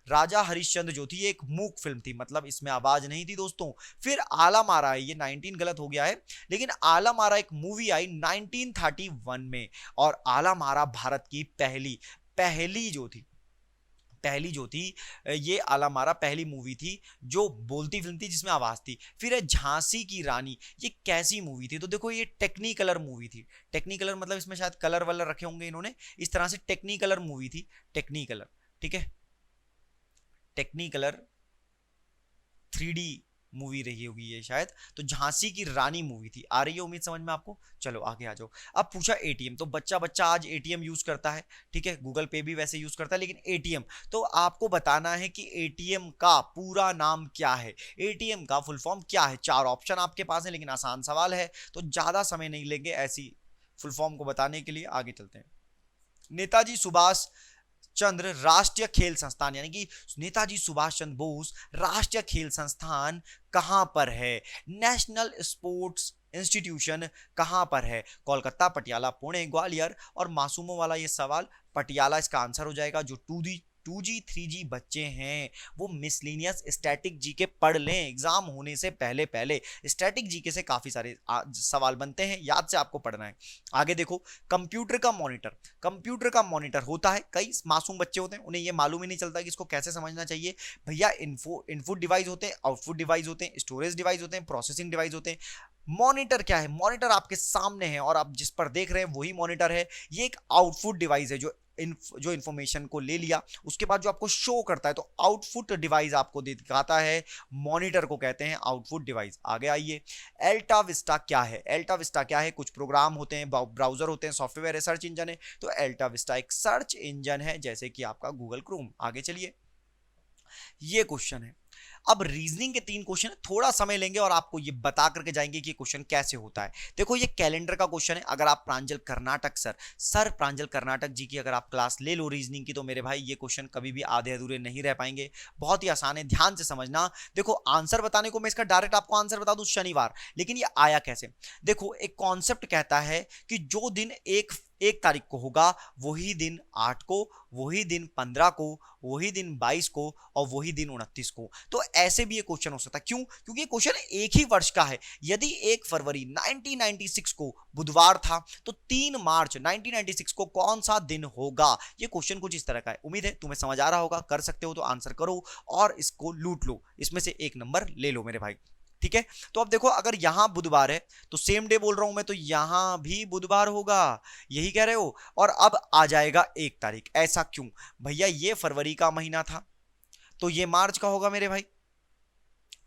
B: राजा हरिश्चंद्र जो थी, एक मूक फिल्म थी, मतलब इसमें आवाज नहीं थी दोस्तों। फिर आलम आरा आई, ये 19 गलत हो गया है, लेकिन आलम आरा एक मूवी आई 1931 में, और आलम आरा भारत की पहली जो थी, ये आलम आरा पहली मूवी थी जो बोलती फिल्म थी, जिसमें आवाज थी। फिर है झांसी की रानी, ये कैसी मूवी थी? तो देखो, ये टेक्निकलर मूवी थी। टेक्निकलर मतलब इसमें शायद कलर वलर रखे होंगे इन्होंने, इस तरह से टेक्निकलर मूवी थी। टेक्निकलर, ठीक है, टेक्निकलर 3D मूवी रही होगी ये शायद। तो झांसी की रानी मूवी थी। आ रही है उम्मीद समझ में आपको? चलो आगे आ जाओ। अब पूछा ATM, तो बच्चा आज ATM यूज करता है, ठीक है, गूगल पे भी वैसे यूज करता है, लेकिन ATM, तो आपको बताना है कि ATM का पूरा नाम क्या है, ATM का फुल फॉर्म क्या है। 4 ऑप्शन आपके पास है, लेकिन आसान सवाल है तो ज्यादा समय नहीं लेंगे ऐसी फुल फॉर्म को बताने के लिए। आगे चलते हैं। नेताजी सुभाष चंद्र राष्ट्रीय खेल संस्थान, यानी कि नेताजी सुभाष चंद्र बोस राष्ट्रीय खेल संस्थान कहां पर है? नेशनल स्पोर्ट्स इंस्टीट्यूशन कहां पर है? कोलकाता, पटियाला, पुणे, ग्वालियर। और मासूमों वाला ये सवाल, पटियाला इसका आंसर हो जाएगा। जो 2G 3G बच्चे हैं वो मिसलिनियस स्टैटिक जीके पढ़ लें, एग्जाम होने से पहले स्टैटिक जीके से काफी सारे सवाल बनते हैं, याद से आपको पढ़ना है। आगे देखो, कंप्यूटर का मॉनिटर होता है, कई मासूम बच्चे होते हैं, उन्हें ये मालूम ही नहीं चलता कि इसको कैसे समझना चाहिए। भैया इनपुट डिवाइस होते हैं, आउटपुट डिवाइस होते हैं, स्टोरेज डिवाइस होते हैं, प्रोसेसिंग डिवाइस होते हैं। मॉनिटर क्या है? मॉनिटर आपके सामने है और आप जिस पर देख रहे हैं वही मॉनिटर है। ये एक आउटपुट डिवाइस है जो इंफॉर्मेशन को ले लिया, उसके बाद जो आपको शो करता है, तो आउटपुट डिवाइस आपको दिखाता है, मॉनिटर को कहते हैं आउटपुट डिवाइस। आगे आइए। एल्टा विस्टा क्या है? एल्टा विस्टा क्या है? कुछ प्रोग्राम होते हैं, ब्राउजर होते हैं, सॉफ्टवेयर है, सर्च इंजन है। तो एल्टा विस्टा एक सर्च इंजन है, जैसे कि आपका गूगल क्रोम। आगे चलिए, ये क्वेश्चन है। अब रीजनिंग के 3 क्वेश्चन है, थोड़ा समय लेंगे और आपको ये बता करके जाएंगे कि क्वेश्चन कैसे होता है। देखो, ये कैलेंडर का क्वेश्चन है। अगर आप प्रांजल कर्नाटक सर प्रांजल कर्नाटक जी की अगर आप क्लास ले लो रीजनिंग की, तो मेरे भाई ये क्वेश्चन कभी भी आधे अधूरे नहीं रह पाएंगे। बहुत ही आसान है, ध्यान से समझना। देखो, आंसर बताने को मैं इसका डायरेक्ट आपको आंसर बता दूं शनिवार, लेकिन ये आया कैसे? देखो, एक कॉन्सेप्ट कहता है कि जो दिन एक तारीख को होगा, वही दिन 8 को, वही दिन 15 को, वही दिन 22 को, और वही दिन 29 को। तो ऐसे भी ये क्वेश्चन हो सकता है। क्यों? क्योंकि ये क्वेश्चन एक ही वर्ष का है। यदि 1 फरवरी 1996 को बुधवार था, तो 3 मार्च 1996 को कौन सा दिन होगा? ये क्वेश्चन कुछ इस तरह का है। उम्मीद है तुम्हें समझ आ रहा होगा। कर सकते हो तो आंसर करो और इसको लूट लो, इसमें से 1 नंबर ले लो मेरे भाई, ठीक है। तो अब देखो, अगर यहां बुधवार है तो सेम डे बोल रहा हूं मैं, तो यहां भी बुधवार होगा, यही कह रहे हो। और अब आ जाएगा 1 तारीख। ऐसा क्यों? भैया ये फरवरी का महीना था, तो ये मार्च का होगा मेरे भाई।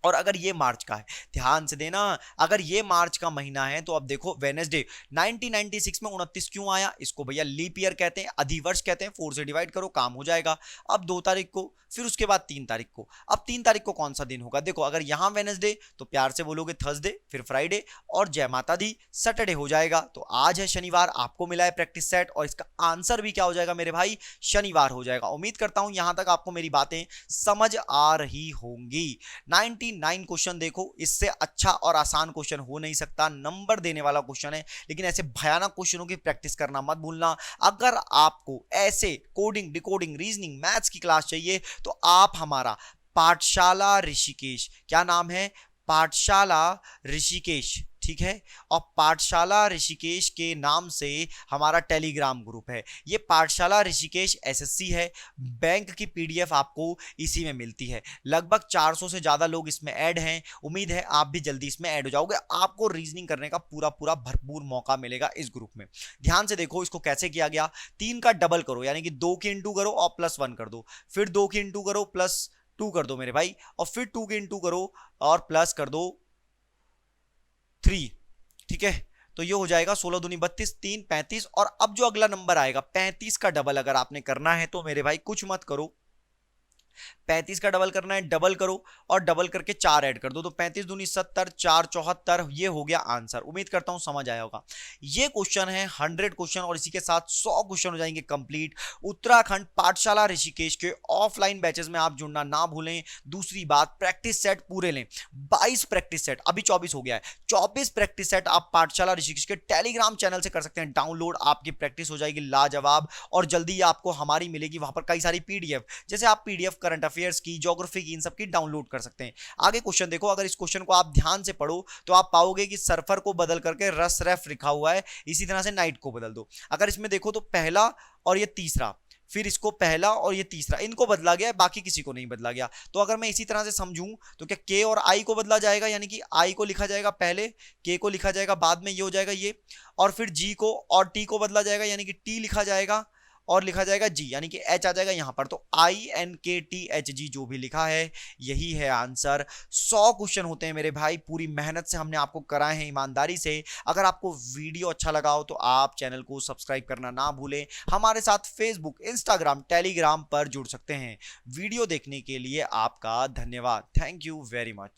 B: और अगर ये मार्च का है, ध्यान से देना, अगर ये मार्च का महीना है तो अब देखो वेनेसडे 1996 में 29 क्यों आया, इसको भैया लीप ईयर कहते हैं, अधिवर्ष कहते हैं, 4 से डिवाइड करो काम हो जाएगा। अब 2 तारीख को, फिर उसके बाद 3 तारीख को, अब 3 तारीख को कौन सा दिन होगा, देखो अगर यहां वेनेसडे तो प्यार से बोलोगे थर्सडे, फिर फ्राइडे और जय माता दी सैटरडे हो जाएगा। तो आज है शनिवार, आपको मिला है प्रैक्टिस सेट और इसका आंसर भी क्या हो जाएगा मेरे भाई, शनिवार हो जाएगा। उम्मीद करता हूं यहां तक आपको मेरी बातें समझ आ रही होंगी। 99 क्वेश्चन देखो, इससे अच्छा और आसान क्वेश्चन हो नहीं सकता, नंबर देने वाला क्वेश्चन है, लेकिन ऐसे भयानक क्वेश्चनों की प्रैक्टिस करना मत भूलना। अगर आपको ऐसे कोडिंग, डिकोडिंग, रीजनिंग, मैथ्स की क्लास चाहिए तो आप हमारा पाठशाला ऋषिकेश, क्या नाम है, पाठशाला ऋषिकेश, ठीक है, और पाठशाला ऋषिकेश के नाम से हमारा टेलीग्राम ग्रुप है। ये पाठशाला ऋषिकेश एसएससी है, बैंक की पीडीएफ आपको इसी में मिलती है। लगभग 400 से ज्यादा लोग इसमें ऐड हैं, उम्मीद है आप भी जल्दी इसमें ऐड हो जाओगे। आपको रीजनिंग करने का पूरा पूरा भरपूर मौका मिलेगा इस ग्रुप में। ध्यान से देखो इसको कैसे किया गया, 3 का डबल करो यानी कि 2 के इंटू करो और +1 कर दो, फिर 2 के इंटू करो +2 कर दो मेरे भाई, और फिर 2 के इंटू करो और प्लस कर दो 3, ठीक है। तो ये हो जाएगा 16 दूनी 32, 3 35, और अब जो अगला नंबर आएगा 35 का डबल अगर आपने करना है तो मेरे भाई कुछ मत करो, 35 का डबल करना है, डबल करो और डबल करके 4 ऐड कर दो, तो 35 दूनी 70, 4 74, ये हो गया आंसर। उम्मीद करता हूं समझ आया होगा। ये क्वेश्चन है 100 क्वेश्चन और इसी के साथ 100 क्वेश्चन हो जाएंगे कंप्लीट। उत्तराखंड पाठशाला ऋषिकेश के ऑफलाइन बैचेस में आप जुड़ना ना भूलें। दूसरी बात, प्रैक्टिस सेट पूरे लें, 22 प्रैक्टिस सेट, अभी 24 हो गया है, 24 प्रैक्टिस सेट आप पाठशाला ऋषिकेश के टेलीग्राम चैनल से कर सकते हैं डाउनलोड। आपकी प्रैक्टिस हो जाएगी लाजवाब और जल्दी आपको हमारी मिलेगी वहां पर कई सारी पीडीएफ, जैसे आप पीडीएफ करंट अफेयर्स की, ज्योग्राफी की, इन सब की डाउनलोड कर सकते हैं। आगे क्वेश्चन देखो, अगर इस क्वेश्चन को आप ध्यान से पढ़ो तो आप पाओगे कि सरफर को बदल करके रस रेफ लिखा हुआ है, इसी तरह से नाइट को बदल दो। अगर इसमें देखो तो पहला और ये तीसरा, फिर इसको पहला और ये तीसरा, इनको बदला गया है, बाकी किसी को नहीं बदला गया। तो अगर मैं इसी तरह से समझूं तो क्या के और आई को बदला जाएगा, यानी कि आई को लिखा जाएगा पहले, के को लिखा जाएगा बाद में, ये हो जाएगा ये, और फिर जी को और टी को बदला जाएगा, यानी कि टी लिखा जाएगा और लिखा जाएगा जी, यानी कि एच आ जाएगा यहां पर। तो INKTHG जो भी लिखा है यही है आंसर। 100 क्वेश्चन होते हैं मेरे भाई, पूरी मेहनत से हमने आपको कराए हैं, ईमानदारी से। अगर आपको वीडियो अच्छा लगा हो तो आप चैनल को सब्सक्राइब करना ना भूलें। हमारे साथ फेसबुक, इंस्टाग्राम, टेलीग्राम पर जुड़ सकते हैं। वीडियो देखने के लिए आपका धन्यवाद। Thank you very much.